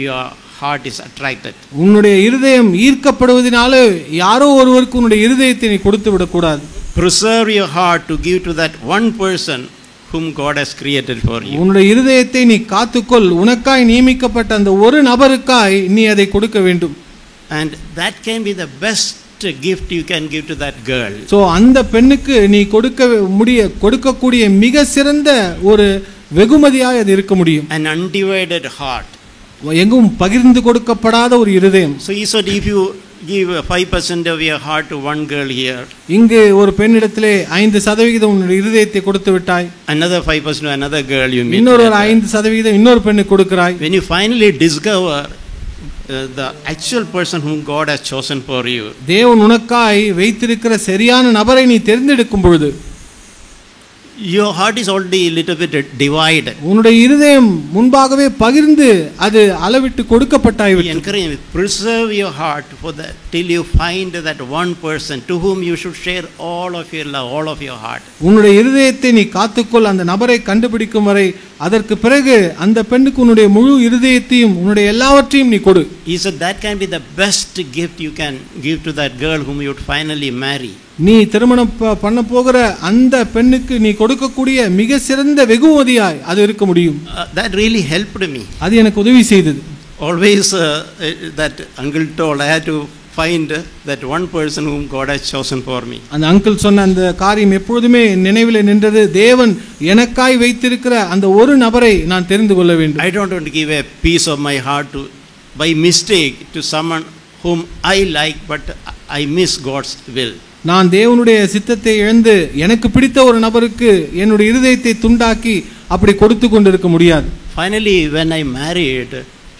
your heart is attracted. உன்னுடைய இருதயம் ஈர்க்கப்படுவதனால யாரோ ஒருவருக்கு உன்னுடைய இருதயத்தை நீ கொடுத்து விட கூடாது. Preserve your heart to give to that one person whom God has created for you. உன்னுடைய இருதயத்தை நீ காத்துக்கொள். உனக்காய் நியமிக்கப்பட்ட அந்த ஒரு நபருக்காய் நீ அதை கொடுக்க வேண்டும். And that can be the best gift you can give to that girl. So அந்த பெண்ணுக்கு நீ கொடுக்கக்கூடிய மிக சிறந்த ஒரு வெகுமதியாய் அது இருக்க முடியும். An undivided heart. எங்கும் பகிர்ந்து கொடுக்கப்படாத ஒரு இருதயம். So he said, if you give 5% of your heart to one girl here, இங்கு ஒரு பெண்ணிடத்திலே 5% உன்னுடைய இருதயத்தை கொடுத்து விட்டாய், another 5% to another girl you meet, இன்னொரு 5% இன்னொரு பெண்ணுக்கு கொடுக்கிறாய். when you finally discover the actual person whom God has chosen for you, தேவன் உனக்காய் வைத்திருக்கிற சரியான நபரை நீ தேர்ந்தெடுக்கும் பொழுது your heart is already a little bit divided. உன்னுடைய இருதயம் முன்பாகவே பகிர்ந்து அது அளவிட்டு கொடுக்கப்பட்டாய்விட்டது. Encourage, preserve your heart for that till you find that one person to whom you should share all of your love, all of your heart. உன்னுடைய இருதயத்தை நீ காத்துக்கொள். அந்த நபரை கண்டுபிடிக்கும் வரை அதற்கு பிறகு அந்த பெண்ணுக்கு உன்னுடைய முழு இருதயத்தையும் உன்னுடைய எல்லாவற்றையும் நீ கொடு. He said that can be the best gift you can give to that girl whom you would finally marry. நீ திருமணம் பண்ண போகிற அந்த பெண்ணுக்கு நீ கொடுக்கக்கூடிய மிக சிறந்த வெகுமதியாய் அது இருக்க முடியும். That really helped me. அது எனக்கு உதவி செய்தது. Always that uncle told I had to find that one person whom God has chosen for me. அந்த அங்கிள் சொன்ன அந்த காரியம் எப்பொழுதுமே நினைவில் நின்றது. தேவன் எனக்காய் வைத்திருக்கிற அந்த ஒரு நபரை நான் தெரிந்து கொள்ள வேண்டும். I don't want to give a piece of my heart to by mistake to someone whom I like but I miss God's will. நான் தேவனுடைய சித்தத்தை இழந்து எனக்கு பிடித்த ஒரு நபருக்கு என்னுடைய இருதயத்தை துண்டாக்கி அப்படி கொடுத்து கொண்டிருக்க முடியாது. Finally when I married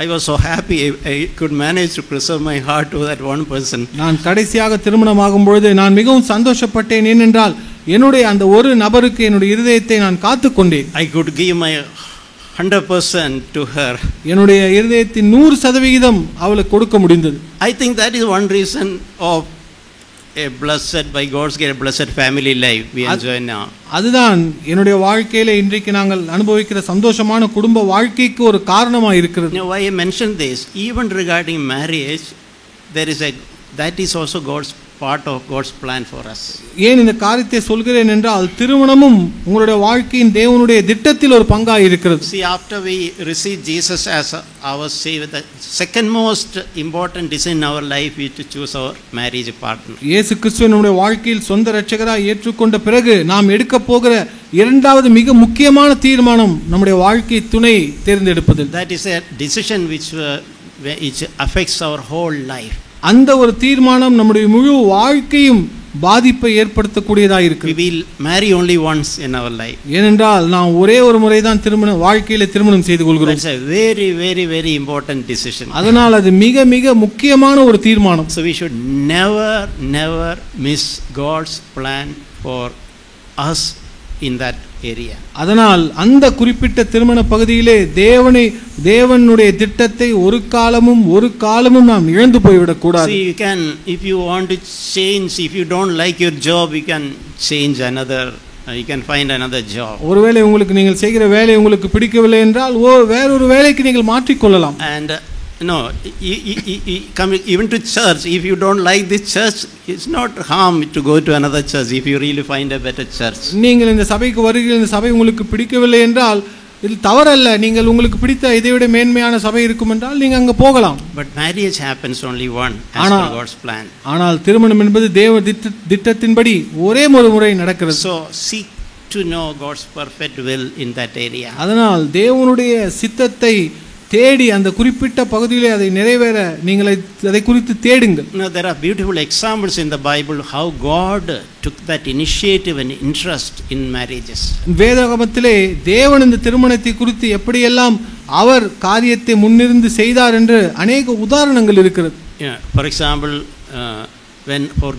I was so happy I could manage to preserve my heart to that one person. நான் கடைசியாக திருமணமாகும் பொழுது நான் மிகவும் சந்தோஷப்பட்டேன். ஏனென்றால் என்னுடைய அந்த ஒரு நபருக்கு என்னுடைய இருதயத்தை நான் காத்துக்கொண்டேன். I could give my 100% to her. என்னுடைய இருதயத்தின் 100% அவளுக்கு கொடுக்க முடிந்தது. I think that is one reason of a blessed by God's grace blessed family life we enjoy now. அதுதான் என்னுடைய வாழ்க்கையில இன்றைக்கு நாங்கள் அனுபவிக்கிற சந்தோஷமான குடும்ப வாழ்க்கைக்கு ஒரு காரணமா இருக்கிறது. Now why I mentioned this, even regarding marriage there is that is also God's part of God's plan for us. ஏன் இந்த காரியத்தை சொல்கிறேன் என்றால் திருமணமும் உங்களுடைய வாழ்க்கையின் தேவனுடைய திட்டத்தில் ஒரு பங்காய் இருக்கிறது. See, after we receive Jesus as our Savior, the second most important decision in our life is to choose our marriage partner. இயேசு கிறிஸ்துவை நம்முடைய வாழ்க்கையில் சொந்த இரட்சகராய் ஏற்றுக்கொண்ட பிறகு நாம் எடுக்க போகிற இரண்டாவது மிக முக்கியமான தீர்மானம் நம்முடைய வாழ்க்கை துணை தேர்ந்தெடுப்பது. That is a decision which affects our whole life. அந்த ஒரு தீர்மானம் நம்முடைய முழு வாழ்க்கையும் பாதிப்பை ஏற்படுத்தக்கூடியதாக இருக்கு. We will marry only once in our life. ஏனென்றால் நாம் ஒரே ஒரு முறை தான் வாழ்க்கையில திருமணம் செய்து கொள்கிறோம். That's a very very very important decision. அதனால் அது மிக மிக முக்கியமான ஒரு தீர்மானம். So we should never miss God's plan for us in that area. அதனால் அந்த குறிப்பிட்ட திருமண பகுதியிலே தேவனுடைய திட்டத்தை ஒரு காலமும் நாம் இழந்து போய்விடக் கூடாது. See, you can, if you want to change, if you don't like your job, you can change another, you can find another job. ஒருவேளை உங்களுக்கு நீங்கள் செய்கிற வேலை உங்களுக்கு பிடிக்கவில்லை என்றால் வேறொரு வேலைக்கு நீங்கள் மாற்றிக்கொள்ளலாம். And no, come even to church, if you don't like this church, it's not harm to go to another church if you really find a better church. நீங்கள் இந்த சபைக்கு வருகிறீர்கள், இந்த சபை உங்களுக்கு பிடிக்கவில்லை என்றால் இது தவறல்ல. நீங்கள் உங்களுக்கு பிடித்த இதைவிட மேன்மையான சபை இருக்கும் என்றால் நீங்க அங்க போகலாம். But marriage happens only one as per God's plan. ஆனால் திருமணம் என்பது தேவ திட்டத்தின்படி ஒரே ஒரு முறை நடக்கிறது. So seek to know God's perfect will in that area. அதனால் தேவனுடைய சித்தத்தை தேடி அந்த குறிப்பிட்ட பகுதியிலே அதை நிறைவேற நீங்கள் அதை குறித்து தேடுங்கள். Now there are beautiful examples in the Bible how God took that initiative and interest in marriages. வேதாகமத்திலே தேவன் இந்த திருமணத்தை குறித்து எப்படியெல்லாம் அவர் காரியத்தை முன்னிருந்து செய்தார் என்று अनेक உதாரணங்கள் இருக்கிறது. For example, when for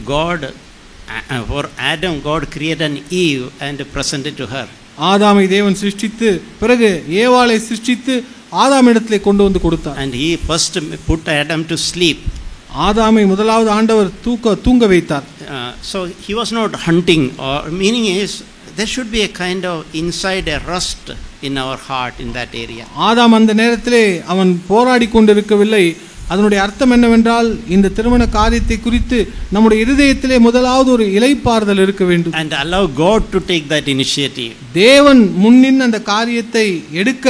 Adam God created an Eve and presented to her. ஆதாமை தேவன் சிருஷ்டித்து பிறகு ஏவாளை சிருஷ்டித்து ஆதாமிடத்திலே கொண்டு வந்து கொடுத்தார். And he first put Adam to sleep. ஆதாமை முதலாவது ஆண்டவர் தூங்க வைத்தார். So he was not hunting, or meaning is there should be a kind of inside a rust in our heart in that area. ஆதாம் அந்த நேரத்திலே அவன் போராடி கொண்டிருக்கவில்லை. அதனுடைய அர்த்தம் என்னவென்றால் இந்த திருமண காரியத்தை குறித்து நம்முடைய இருதயத்திலே முதலாவது ஒரு இளைப்பாறுதல் இருக்க வேண்டும். And allow God to take that initiative. தேவன் முன்னின் அந்த காரியத்தை எடுக்க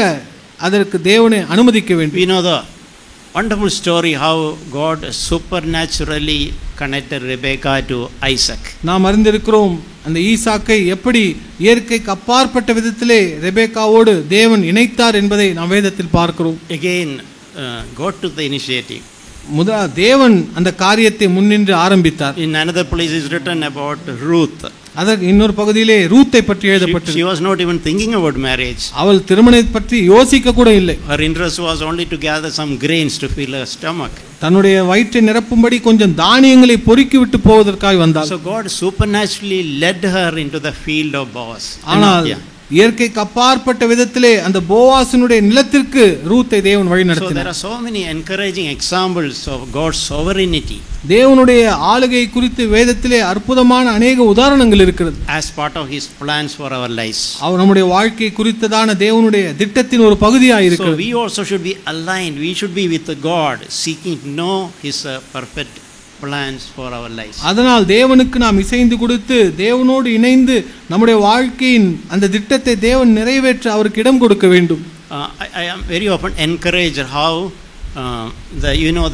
அதற்கு தேவனை அனுமதிக்க வேண்டும். We know the wonderful story how God supernaturally connected Rebecca to Isaac. நாம் அறிந்திருக்கிறோம் அந்த ஈசாக்கை எப்படி இயற்கைக்கு அப்பாற்பட்ட விதத்திலே ரெபேக்காவோடு தேவன் இணைத்தார் என்பதை நாம் வேதத்தில் பார்க்கிறோம். Again God took the initiative. தேவன் அந்த காரியத்தை முன்னின்று ஆரம்பித்தார். In another place is written about Ruth. அதற்கு இன்னொரு பகுதியிலே ரூத்தை பற்றி எழுதப்பட்டது. She was not even thinking about marriage. அவள் திருமணத்தை பற்றி யோசிக்க கூட இல்லை. Her interest was only to gather some grains to fill her stomach. தன்னுடைய வயிற்றை நிரப்பும்படி கொஞ்சம் தானியங்களை பொறுக்கி விட்டு போவதற்காக வந்தாள். So God supernaturally led her into the field of Boaz. ஆனால் இயற்கைக்கு அப்பாற்பட்ட விதத்திலே அந்த போவாசினுடைய நிலத்திற்கு ரூத்தை தேவன் வழி நடத்தினார். So there are so many encouraging examples of God's sovereignty. தேவனுடைய ஆளுகை குறித்து வேதத்திலே அற்புதமான அநேக உதாரணங்கள் இருக்கிறது. As part of his plans for our lives. அவர் நம்முடைய வாழ்க்கை குறித்ததான தேவனுடைய திட்டத்தின் ஒரு பகுதியாக இருக்கிறது. So we also should be aligned. We should be with God, seeking to know his perfect plans for our lives. அதனால் தேவனுக்கு நாம் இசைந்து கொடுத்து தேவனோடு இணைந்து நம்முடைய வாழ்க்கையின் அந்த திட்டத்தை தேவன் நிறைவேற்ற அவருக்கு இடம் கொடுக்க வேண்டும். I am very often encouraged how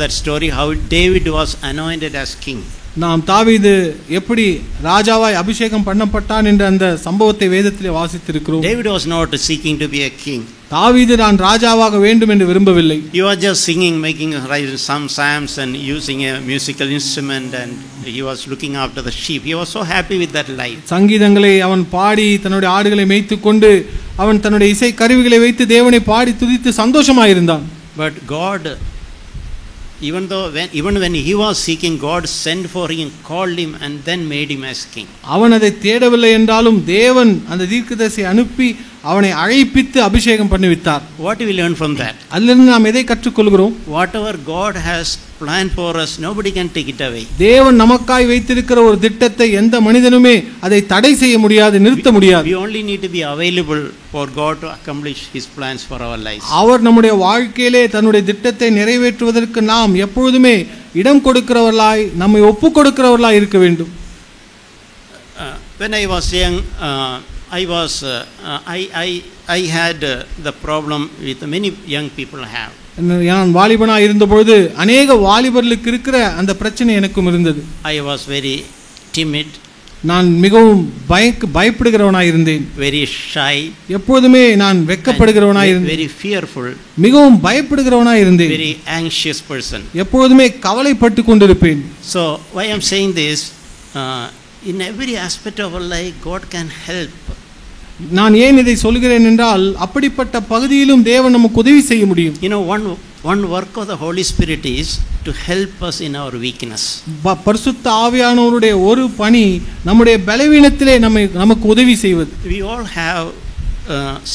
that story how David was anointed as king. நாம் தாவீது எப்படி ராஜாவாய் அபிஷேகம் பண்ணப்பட்டான் என்ற அந்த சம்பவத்தை வேதத்திலே வாசித்திருக்கிறோம். David was not seeking to be a king. தாவீது நான் ராஜாவாக வேண்டும் என்று விரும்பவில்லை. He was just singing, making some psalms and using a musical instrument, and he was looking after the sheep. He was so happy with that life. சங்கீதங்களை அவன் பாடி தன்னுடைய ஆடுகளை மேய்த்துக்கொண்டு அவன் தன்னுடைய இசை கருவிகளை வைத்து தேவனை பாடி துதித்து சந்தோஷமாயிருந்தான். But God, even when he was seeking, God sent for him, called him, and then made him as king. அவன் அதை தேடவில்லை என்றாலும் தேவன் அந்த தீர்க்கதரிசியை அனுப்பி அவனை அழைப்பித்து அபிஷேகம் பண்ணிவித்தார். What do we learn from that? அதிலிருந்து நாம் எதை கற்றுக்கொள்கிறோம்? Whatever God has planned for us, nobody can take it away. தேவன் நமக்காய் வைத்திருக்கிற ஒரு திட்டத்தை எந்த மனிதனுமே அதை தடை செய்ய முடியாது, நிறுத்த முடியாது. We only need to be available for God to accomplish his plans for our lives. அவர் நம்முடைய வாழ்க்கையிலே தன்னுடைய திட்டத்தை நிறைவேற்றுவதற்கு நாம் எப்பொழுதுமே இடம் கொடுக்கிறவர்களாய், நம்மை ஒப்பு கொடுக்கிறவர்களாய் இருக்க வேண்டும். When I was young, I had the problem with many young people have. நான் வாலிபனாக இருந்தபொழுது அநேக வாலிபர்களுக்கு இருக்கிற அந்த பிரச்சனை எனக்கும் இருந்தது. I was very timid. நான் மிகவும் பயப்படுகிறவனாக இருந்தேன். Very shy. எப்போதுமே நான் வெட்கப்படுகிறவனாக இருந்தேன். Very fearful. மிகவும் பயப்படுகிறவனாக இருந்தேன். Very anxious person. எப்போதுமே கவலைப்பட்டு கொண்டிருப்பேன். So why I am saying this, in every aspect of our life God can help. நான் ஏன் இதை சொல்கிறேன் என்றால் அப்படிப்பட்ட பகுதியிலும் தேவன் நமக்கு உதவி செய்ய முடியும். One work of the Holy Spirit is to help us in our weakness. பரிசுத்த ஆவியானவருடைய ஒரு பணி நம்முடைய பலவீனத்திலே நமக்கு உதவி செய்வது. We all have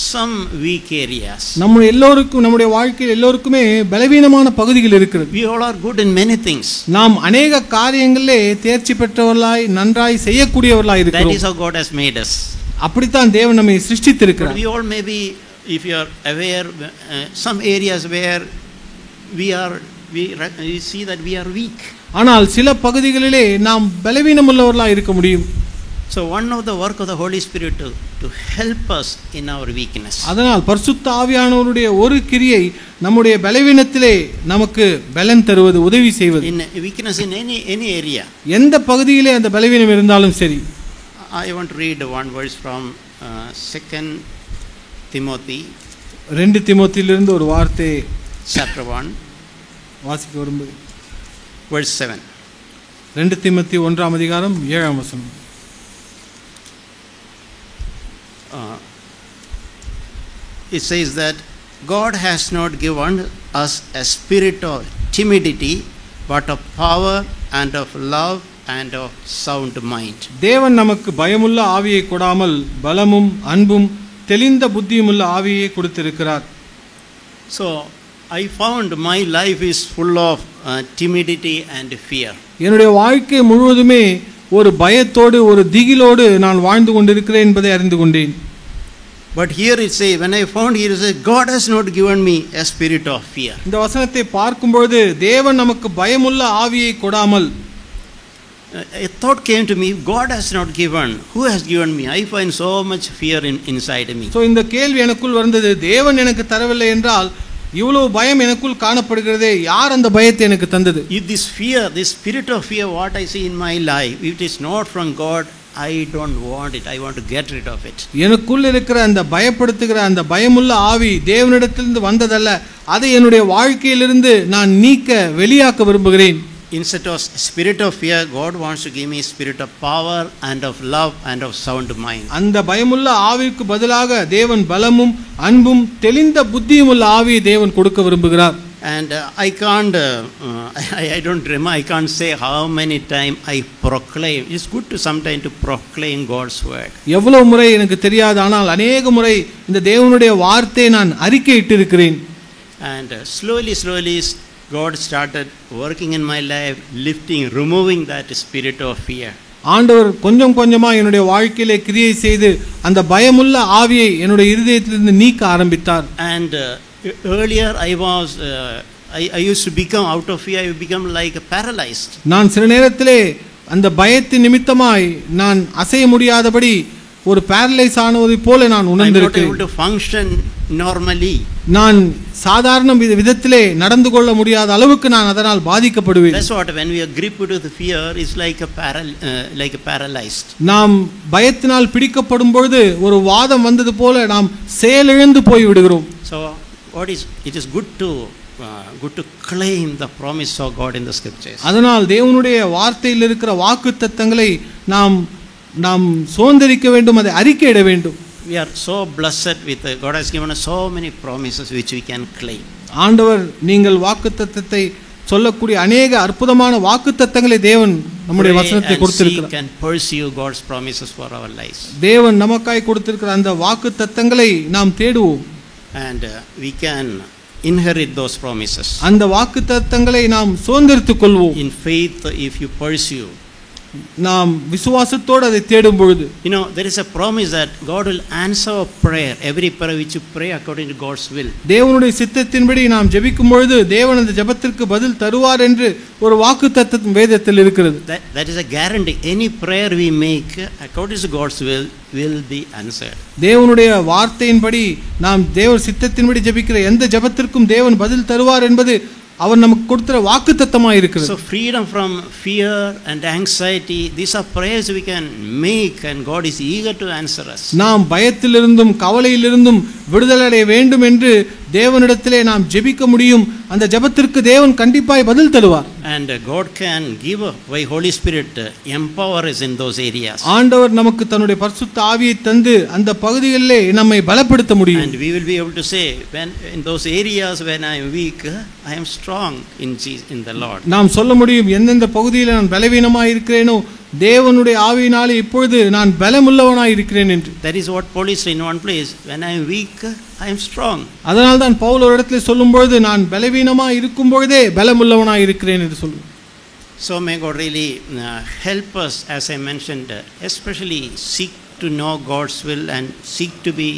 some weak areas. நம்முடைய வாழ்க்கையில் எல்லோருக்குமே பலவீனமான பகுதிகள் இருக்கிறது. We all are good in many things. நாம் அநேக காரியங்களிலே தேர்ச்சி பெற்றவர்களாய் நன்றாய் செய்யக்கூடியவர்களாய் இருக்கிறோம். That is how God has made us. அப்படித்தான் தேவன் நம்மை சிருஷ்டித்திருக்கிறார். We all maybe, if you are aware, some areas where we see that we are weak. ஆனால் சில பகுதிகளிலே நாம் பலவீனமுள்ளவர்களாய் இருக்க முடியும். So one of the work of the Holy Spirit to help us in our weakness. அதனால் பரிசுத்த ஆவியானவருடைய ஒரு கிரியை நம்முடைய பலவீனத்திலே நமக்கு பலன் தருவது, உதவி செய்வது. In weakness in any area. எந்த பகுதியிலே அந்த பலவீனம் இருந்தாலும் சரி. I want to read one verse from 2 Timothy. 2 தீமோத்தேயிலிருந்து ஒரு வார்த்தை chapter 1 வாசிக்க விரும்புகிறேன். verse 7. 2 தீமோத்தேயு 1ஆம் அதிகாரம் 7ஆம் வசனம். It says that God has not given us a spirit of timidity, but of power and of love and of sound mind. தேவன் நமக்கு பயமுள்ள ஆவியை கொடாமல் பலமும் அன்பும் தெளிந்த புத்தியுமுள்ள ஆவியை கொடுத்திருக்கிறார். So I found my life is full of timidity and fear. என்னுடைய வாழ்க்கை முழுவதுமே ஒரு பயத்தோடு ஒரு திகிலோடு நான் வாழ்ந்து கொண்டிருக்கிறேன் என்பதை அறிந்து கொண்டேன். But here it says, when I found here it says, God has not given me a spirit of fear. இந்த வசனத்தை பார்க்கும்போது தேவன் நமக்கு பயமுள்ள ஆவியை கொடாமல், A thought came to me, God has not given. Who has given me? I find so much fear inside me. So இந்த கேள்வி எனக்குள் வந்தது, தேவன் எனக்கு தரவில்லை என்றால் இவ்வளவு பயம் எனக்குள் காணப்படுகிறதே, யார் அந்த பயத்தை எனக்கு தந்தது? If this fear, this spirit of fear, what I see in my life, if it is not from God, I don't want it. I want to get rid of it. எனக்குள் இருக்கிற அந்த பயப்படுத்துகிற அந்த பயமுள்ள ஆவி தேவனிடத்திலிருந்து வந்ததல்ல, அதை என்னுடைய வாழ்க்கையிலிருந்து நான் நீக்க வெளியாக்க விரும்புகிறேன். Instead of spirit of fear, God wants to give me spirit of power and of love and of sound mind. அந்த பயமுள்ள ஆவிக்கு பதிலாக தேவன் பலமும் அன்பும் தெளிந்த புத்தியுமுள்ள ஆவியை தேவன் கொடுக்க விரும்புகிறார். And I can't, I don't remember, I can't say how many times I proclaim. It's good to sometimes to proclaim God's word. எவ்வளவு முறை எனக்கு தெரியாது, ஆனால் அநேக முறை இந்த தேவனுடைய வார்த்தையை நான் அறிக்கையிட்டு இருக்கிறேன். And slowly God started working in my life, lifting, removing that spirit of fear. ஆண்டவர் கொஞ்சம் கொஞ்சமா என்னுடைய வாழ்க்கையிலே கிரியை செய்து அந்த பயமுள்ள ஆவியை என்னுடைய இருதயத்திலிருந்து நீக்க ஆரம்பித்தார். And earlier I used to become, out of fear I become like paralyzed. நான் சில நேரத்திலே அந்த பயத்தின் நிமித்தமாய் நான் அசைய முடியாதபடி ஒரு பேரலைஸ் ஆனதை போல நான் உணர்ந்திருக்கிறேன். I'm not able to function normally. நான் சாதாரண விதத்திலே நடந்து கொள்ள முடியாத அளவுக்கு நான் அதனால் பாதிக்கப்படுவேன். That's what, when we are gripped with fear, is like a paralyzed. நாம் பயத்தினால் பிடிக்கப்படும் பொழுது ஒரு வாதம் வந்தது போல நாம் செயலிழந்து போய் விடுகிறோம். So it is good to claim the promise of God in the scriptures. அதனால் தேவனுடைய வார்த்தையில் இருக்கிற வாக்குத்தத்தங்களை நாம் சுதந்திரிக்க வேண்டும், அதை அறிக்கையிட வேண்டும். We are so blessed with God has given us so many promises which we can claim. ஆண்டவர் நீங்கள் வாக்குத்தத்தத்தை சொல்லக்கூடிய அநேக அற்புதமான வாக்குத்தத்தங்களை தேவன் நம்முடைய வசனத்தை கொடுத்திருக்கிறார். We can pursue God's promises for our lives. தேவன் நமக்காய் கொடுத்திருக்கிற அந்த வாக்குத்தத்தங்களை நாம் தேடுவோம். And we can inherit those promises. அந்த வாக்குத்தத்தங்களை நாம் சுதந்திரித்துக் கொள்வோம். In faith, if you pursue, நாம் விசுவாசத்தோடு அதை தேடும் பொழுது, there is a promise that God will answer a prayer, every prayer which you pray according to God's will. தேவனுடைய சித்தத்தின்படி நாம் ஜெபிக்கும் பொழுது தேவன் அந்த ஜெபத்திற்கு பதில் தருவார் என்று ஒரு வாக்குத்தத்தம் வேதத்தில் இருக்கிறது. That is a guarantee. Any prayer we make according to God's will be answered. தேவனுடைய வார்த்தையின்படி நாம் தேவ சித்தத்தின்படி ஜெபிக்கிற எந்த ஜெபத்திற்கும் தேவன் பதில் தருவார் என்பது அவர் நமக்கு கொடுக்கிற வாக்குத்தத்தமாக இருக்கிறது. So freedom from fear and anxiety, these are prayers we can make and God is eager to answer us. நாம் பயத்திலிருந்தும் கவலையிலிருந்தும் விடுதலை அடைய வேண்டும் என்று தேவனிடத்திலே நாம் ஜெபிக்க முடியும். அந்த ஜெபத்திற்கு தேவன் கண்டிப்பாய் பதில் தருவார். And God can give by Holy Spirit empower us in those areas. ஆண்டவர் நமக்கு தன்னுடைய பரிசுத்த ஆவியை தந்து அந்த பகுதிகளிலே நம்மை பலப்படுத்த முடியும். And we will be able to say, when in those areas when I am weak, I am strong in the Lord. நாம் சொல்ல முடியும், எந்தெந்த பகுதியில் நான் பலவீனமாய் இருக்கிறேனோ தேவனுடைய ஆவியினாலே இப்பொழுது நான் பலமுள்ளவனாய் இருக்கிறேன் என்று. That is what Paul said in one place, when I am weak, I am strong. அதனால் தான் பவுல் ஒரு இடத்துல சொல்லும்போது நான் பலவீனமாய் இருக்கும் பொழுதே பலமுள்ளவனாய் இருக்கிறேன் என்று சொல்லுவார். So may God really help us, as I mentioned, especially seek to know God's will and seek to be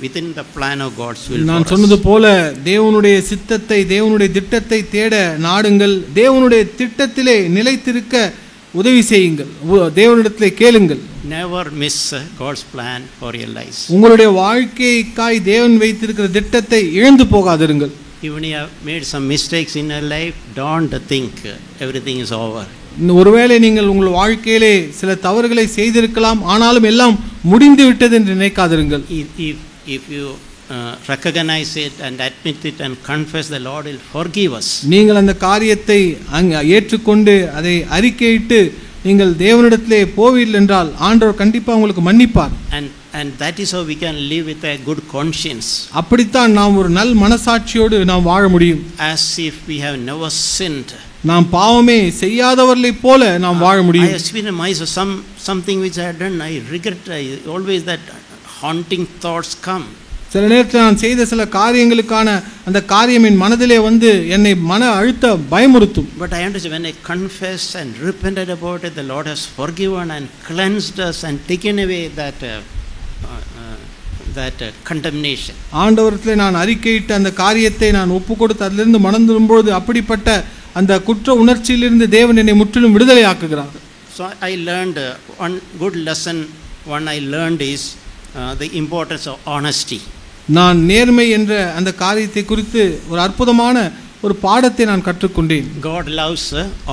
within the plan of God's will. நான் சொன்னது போல தேவனுடைய சித்தத்தை தேவனுடைய திட்டத்தை தேட நாடுங்கள். தேவனுடைய திட்டத்திலே நிலைத்திருக்க உதவி செய்யுங்கள். தேவனிடத்திலே கேளுங்கள். Never miss God's plan for your lives. உங்களுடைய வாழ்க்கைக்காய் தேவன் வைத்திருக்கிற திட்டத்தை இழந்து போகாதிருங்கள். Even if you have made some mistakes in your life, don't think everything is over. ஒருவேளை நீங்கள் உங்கள் வாழ்க்கையிலே சில தவறுகளை செய்திருக்கலாம், ஆனாலும் எல்லாம் முடிந்து விட்டது என்று நினைக்காதிருங்கள். If you recognize it and admit it and confess, the Lord will forgive us. நீங்கள் அந்த காரியத்தை ஏற்றுக்கொண்டு அதை அறிக்கையிட்டு நீங்கள் தேவனிடத்திலே போவீர்கள் என்றால் ஆண்டவர் கண்டிப்பாக உங்களுக்கு மன்னிப்பார். And that is how we can live with a good conscience. அப்படித்தான் நாம் ஒரு நல் மனசாட்சியோடு நாம் வாழ முடியும். As if we have never sinned. நாம் பாவமே செய்யாதவர்களை போல நாம் வாழ முடியும். I have experienced myself something which I have done. I regret always that haunting thoughts come. சில நேரத்தில் நான் செய்த சில காரியங்களுக்கான அந்த காரியம் என் மனதிலே வந்து என்னை மன அழுத்த பயமுறுத்தும். But I understand when I confessed and repented about it, the Lord has forgiven and cleansed us and taken away that condemnation. ஆண்டவரிடத்தில் நான் அறிக்கையிட்ட அந்த காரியத்தை நான் ஒப்பு கொடுத்து அதிலிருந்து மனம் திரும்பும்போது அப்படிப்பட்ட அந்த குற்ற உணர்ச்சியிலிருந்து தேவன் என்னை முற்றிலும் விடுதலை ஆக்குகிறார். So I learned one good lesson. One I learned is the importance of honesty. நான் நேர்மை என்ற அந்த காரியத்தை குறித்து ஒரு அற்புதமான ஒரு பாடத்தை நான் கற்றுக்கொண்டேன். God loves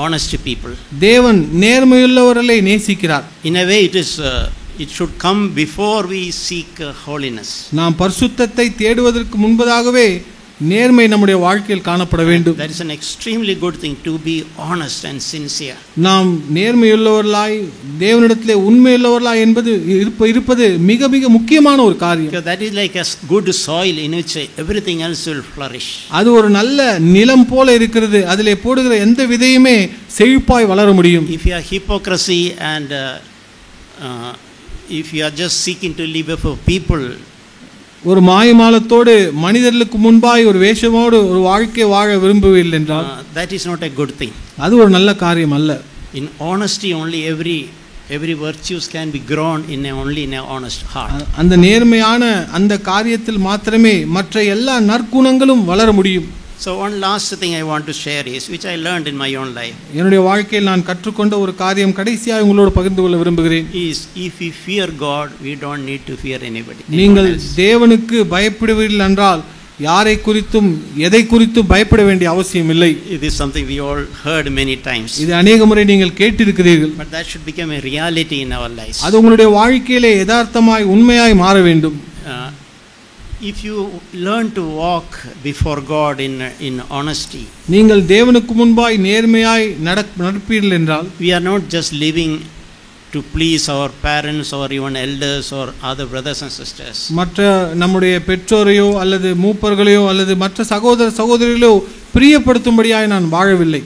honest people. தேவன் நேர்மையுள்ளவர்களை நேசிக்கிறார். In a way it should come before we seek holiness. நாம் பரிசுத்தத்தை தேடுவதற்கு முன்பதாகவே நேர்மை நம்முடைய வாழ்க்கையில் காணப்பட வேண்டும். That is an extremely good thing, to be honest and sincere. நாம் நேர்மையுள்ளவர்களாய் தேவனிடத்திலே உண்மையுள்ளவர்களாய் என்பது இருப்பது மிக மிக முக்கியமான ஒரு காரியம். Because that is like a good soil in which everything else will flourish. அது ஒரு நல்ல நிலம் போல இருக்கிறது. அதிலே போடுகிற எந்த விதையுமே செழிப்பாய் வளர முடியும். If you are hypocrisy and if you are just seeking to live before people, ஒரு மாயமாலத்தோடு மனிதர்களுக்கு முன்பாய் ஒரு வேஷமோடு ஒரு வாழ்க்கை வாழ விரும்பவில்லை என்றால் that is not a good thing. அது ஒரு நல்ல காரியம் அல்ல. In honesty only every virtues can be grown only in a honest heart. அந்த நேர்மையான அந்த காரியத்தில் மாத்திரமே மற்ற எல்லா நற்குணங்களும் வளர முடியும். So one last thing I want to share is, which I learned in my own life. என்னுடைய வாழ்க்கையில் நான் கற்றுக்கொண்ட ஒரு காரியம் கடைசியாக உங்களோடு பகிர்ந்து கொள்ள விரும்புகிறேன். Is if we fear God, we don't need to fear anybody. நீங்கள் தேவனுக்கு பயப்படுவீர்கள் என்றால் யாரை குறித்தும் எதை குறித்தும் பயப்பட வேண்டிய அவசியம் இல்லை. It is something we all heard many times. இது अनेक முறை நீங்கள் கேட்டிருக்கிறீர்கள். But that should become a reality in our lives. அது உங்களுடைய வாழ்க்கையிலே யதார்த்தமாய் உண்மையாய் மாற வேண்டும். If you learn to walk before God in honesty, நீங்கள் தேவனுக்கு முன்பாய் நேர்மையாய் நடப்பீர்கள் என்றால், we are not just living to please our parents or even elders or other brothers and sisters. மற்ற நம்முடைய பெற்றோரையோ அல்லது மூப்பர்களையோ அல்லது மற்ற சகோதர சகோதரிகளோ பிரியப்படுத்தும்படியாய் நான் வாழவில்லை.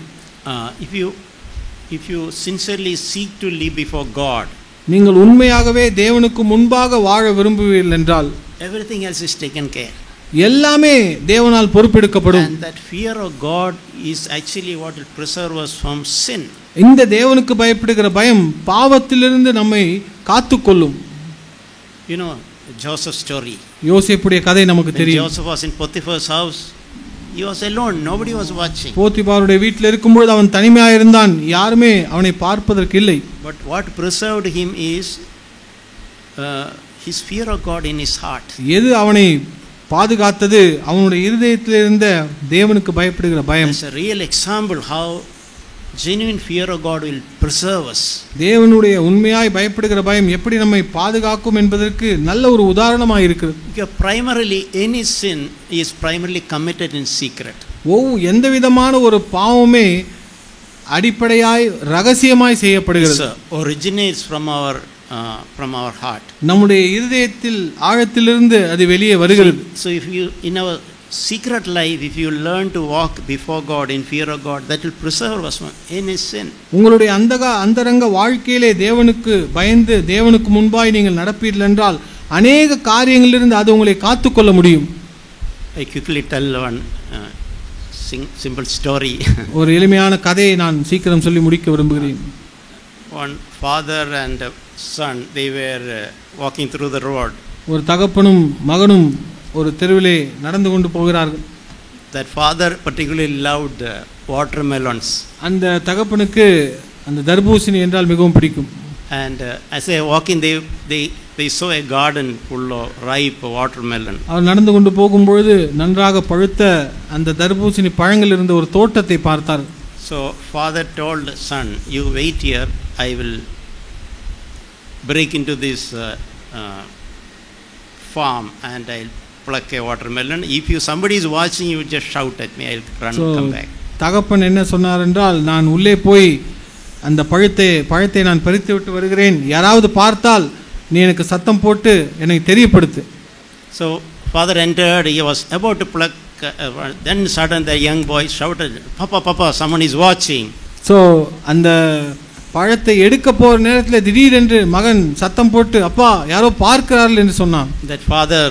If you sincerely seek to live before God, நீங்கள் உண்மையாகவே தேவனுக்கு முன்பாக வாழ விரும்புவீர்கள் என்றால், everything else is taken care. எல்லாமே தேவனால் பொறுப்பெடுக்கப்படும். And that fear of God is actually what will preserve us from sin. இந்த தேவனுக்கு பயப்படுகிற பயம் பாவத்திலிருந்து நம்மை காத்துக்கொள்ளும். You know Joseph's story. யோசேப்புடைய கதை நமக்கு தெரியும். Joseph was in Potiphar's house. He was alone. Nobody was watching. போத்திபாருடைய வீட்டில் இருக்கும்போது அவன் தனிமையாக இருந்தான். யாருமே அவனை பார்ப்பதற்கு இல்லை. But what preserved him is his fear of God in his heart. எது அவனை பாதுகாத்தது? அவனுடைய இருதயத்தில் இருந்த தேவனுக்கு பயப்படுகிற பயம். It's a real example how genuine fear of God will preserve us. தேவனுடைய உண்மையாய் பயப்படுகிற பயம் எப்படி நம்மை பாதுகாக்கும் என்பதற்கு நல்ல ஒரு உதாரணமாக இருக்கிறது. Primarily any sin is primarily committed in secret. எந்த விதமான ஒரு பாவமே அடிப்படையாய் ரகசியமாய் செய்யப்படுகிறது. It originates from our heart. நம்முடைய இருதயத்தில் ஆழத்திலிருந்து அது வெளியே வருகிறது. So if you in our secret life, if you learn to walk before God in fear of God, that will preserve us from any sin. உங்களுடைய அந்தரங்க வாழ்க்கையிலே தேவனுக்கு பயந்து தேவனுக்கு முன்பாய் நீங்கள் நடப்பீர்கள் என்றால் அநேக காரியங்களிலிருந்து அது உங்களை காத்துக்கொள்ள முடியும். I quickly tell one simple story. ஒரு எளிமையான கதையை நான் சீக்கிரம் சொல்லி முடிக்க விரும்புகிறேன். One father and son, they were walking through the road. ஒரு தகப்பனும் மகனும் ஒரு தெருவிலே நடந்து கொண்டு போகிறார்கள். That father particularly loved watermelons. அந்த தகப்பனுக்கு அந்த தர்பூசணி என்றால் மிகவும் பிடிக்கும். And as they walking, they saw a garden full of ripe watermelon. அவர் நடந்து கொண்டு போகும்பொழுது நன்றாக பழுத்த அந்த தர்பூசணி பழங்கள் இருந்த ஒரு தோட்டத்தை பார்த்தார். So father told son, you wait here, I will break into this farm and I'll pluck a watermelon. If somebody is watching, you just shout at me, I'll run come back. தகப்பன் என்ன சொன்னார் என்றால், நான் உள்ளே போய் அந்த பழத்தை நான் பறித்து விட்டு வருகிறேன், யாராவது பார்த்தால் நீ எனக்கு சத்தம் போட்டு எனக்கு தெரியப்படுத்து. So father entered, he was about to pluck, then suddenly the young boy shouted, papa, someone is watching. So அந்த பழத்தை எடுக்க போற நேரத்தில் திடீரென்று மகன் சத்தம் போட்டு அப்பா யாரோ பார்க்கிறார்கள் என்று சொன்னான். That father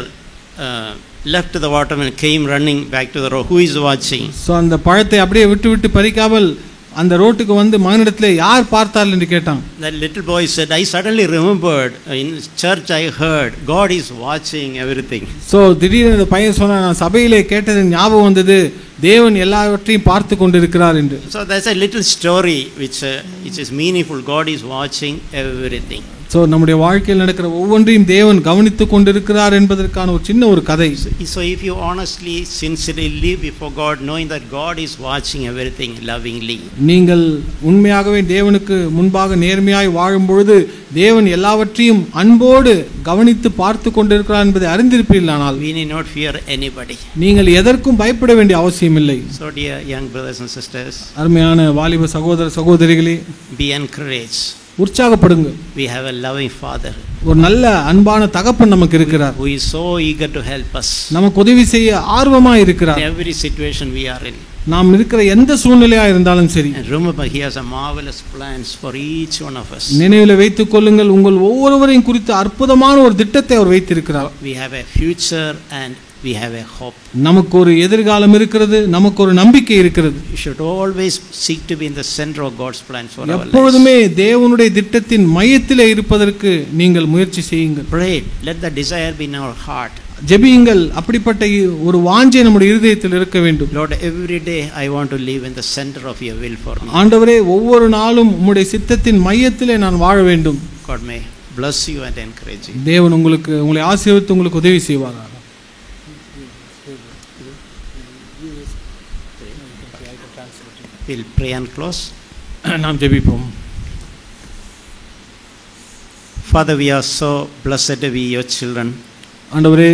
left the watermelon, came running back to the road. Who is watching? So அந்த பழத்தை அப்படியே விட்டு பறிக்காமல் அந்த ரோட்டுக்கு வந்து மகனிடத்தில் யார் பார்த்தார்கள் என்று கேட்டான். That little boy said, I suddenly remembered in church I heard God is watching everything. So திடீரென்று அந்த பையன் சொன்னான், நான் சபையிலே கேட்டது ஞாபகம் வந்தது, தேவன் எல்லாவற்றையும் பார்த்து கொண்டிருக்கிறார் என்று. So that's a little story which is meaningful. God is watching everything. So நம்முடைய வாழ்க்கையில் நடக்கிற ஒவ்வொன்றையும் தேவன் கவனித்து கொண்டிருக்கிறார் என்பதற்கான ஒரு சின்ன ஒரு கதை. So if you honestly, sincerely live before God, knowing that God is watching everything lovingly. நீங்கள் உண்மையாகவே தேவனுக்கு முன்பாக நேர்மையாய் வாழும் பொழுது தேவன் எல்லாவற்றையும் அன்போடு கவனித்து பார்த்து கொண்டிருக்கிறார் என்பதை அறிந்திருப்பீர்களானால் we need not fear anybody. நீங்கள் எதற்கும் பயப்பட வேண்டிய அவசியம் இல்லை. So dear young brothers and sisters, அருமையான வாலிப சகோதர சகோதரிகளே, be encouraged. உற்சாகப்படுங்க. We have a loving father ஒரு நல்ல அன்பான தகப்பன் நமக்கு இருக்கிறார். who is so eager to help us. நமக்கு உதவி செய்ய ஆர்வமாக இருக்கிறார். In every situation we are in. நாம் இருக்கிற எந்த சூழ்நிலையா இருந்தாலும் சரி. And remember, he has a marvelous plans for each one of us. நினைவில் வைத்துக் கொள்ளுங்கள், உங்கள் ஒவ்வொருவரையும் குறித்து அற்புதமான ஒரு திட்டத்தை அவர் வைத்திருக்கிறார். We have a future and we have a hope. நமக்கு ஒரு எதிர்காலம் இருக்கிறது, நமக்கு ஒரு நம்பிக்கை இருக்கிறது. You should always seek to be in the center of God's plans for our lives. எப்பொழுதுமே தேவனுடைய திட்டத்தின் மையத்திலே இருப்பதற்கு நீங்கள் முயற்சி செய்யுங்கள். Pray, let the desire be in our heart. ஜெபியுங்கள், அப்படிப்பட்ட ஒரு வாஞ்சை நம்முடைய இருதயத்தில் இருக்க வேண்டும். Lord, every day I want to live in the center of your will for me. ஆண்டவரே, ஒவ்வொரு நாளும் உம்முடைய சித்தத்தின் மையத்திலே நான் வாழ வேண்டும். God may bless you and encourage you. தேவன் உங்களை ஆசீர்வதித்து உங்களுக்கு உதவி செய்வாராக. We'll pray and close. நாம் ஜெபிப்போம். Father, we are so blessed to be your children. ஆண்டவரே,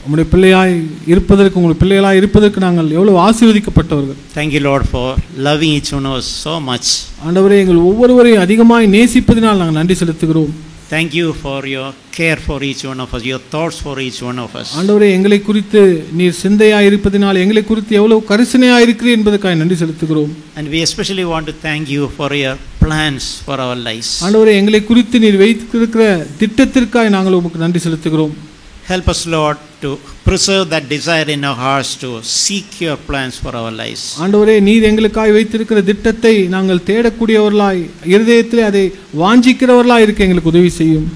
உம்முடைய பிள்ளையாய் இருப்பதற்கு, உங்களுடைய பிள்ளைகளாய் இருப்பதற்கு நாங்கள் எவ்வளவு ஆசீர்வதிக்கப்பட்டவர்கள். Thank you, Lord, for loving each one of us so much. ஆண்டவரே, எங்கள் ஒவ்வொருவரையும் அதிகமாய் நேசிப்பதினால் நாங்கள் நன்றி செலுத்துகிறோம். Thank you for your care for each one of us, your thoughts for each one of us. ஆண்டவரே, எங்களை குறித்து நீர் சிந்தையாய் இருப்பதினால் எங்களை குறித்து எவ்வளவு கரிசனையாய் இருக்கிறீர் என்பதற்காக நன்றி செலுத்துகிறோம். And we especially want to thank you for your plans for our lives. ஆண்டவரே, எங்களை குறித்து நீர் வைத்திருக்கிற திட்டத்திற்காக நாங்கள் உமக்கு நன்றி செலுத்துகிறோம். Help us, Lord, to preserve that desire in our hearts to seek your plans for our lives. ஆண்டவரே, நீர் எங்களுக்காய் வைத்திருக்கிற திட்டத்தை நாங்கள் தேடக்கூடியவர்களாய், இருதயத்திலே அதை வாஞ்சிக்கிறவர்களாய் இருக்க எங்களுக்கு உதவி செய்யும்.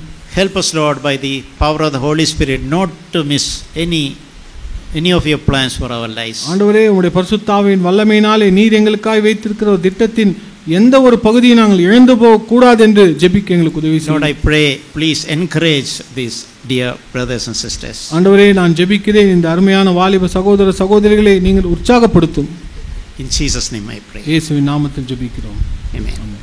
Help us, Lord, by the power of the Holy Spirit, not to miss any of your plans for our lives. ஆண்டவரே, உம்முடைய பரிசுத்த ஆவியின் வல்லமையினாலே நீர் எங்களுக்காய் வைத்திருக்கிற ஒரு திட்டத்தின் எந்த ஒரு பகுதியை நாங்கள் இழந்து போக கூடாது என்று ஜெபிக்க எங்களுக்கு உதவி செய்யும். Lord, I pray, please encourage these dear brothers and sisters. ஆண்டவரே, நான் ஜெபிக்கிறேன், இந்த அருமையான வாலிப சகோதர சகோதரிகளை நீங்கள் உற்சாகப்படுத்தும். In Jesus' name I pray. இயேசுவின் நாமத்தில் ஜெபிக்கிறோம். Amen. ஆமென்.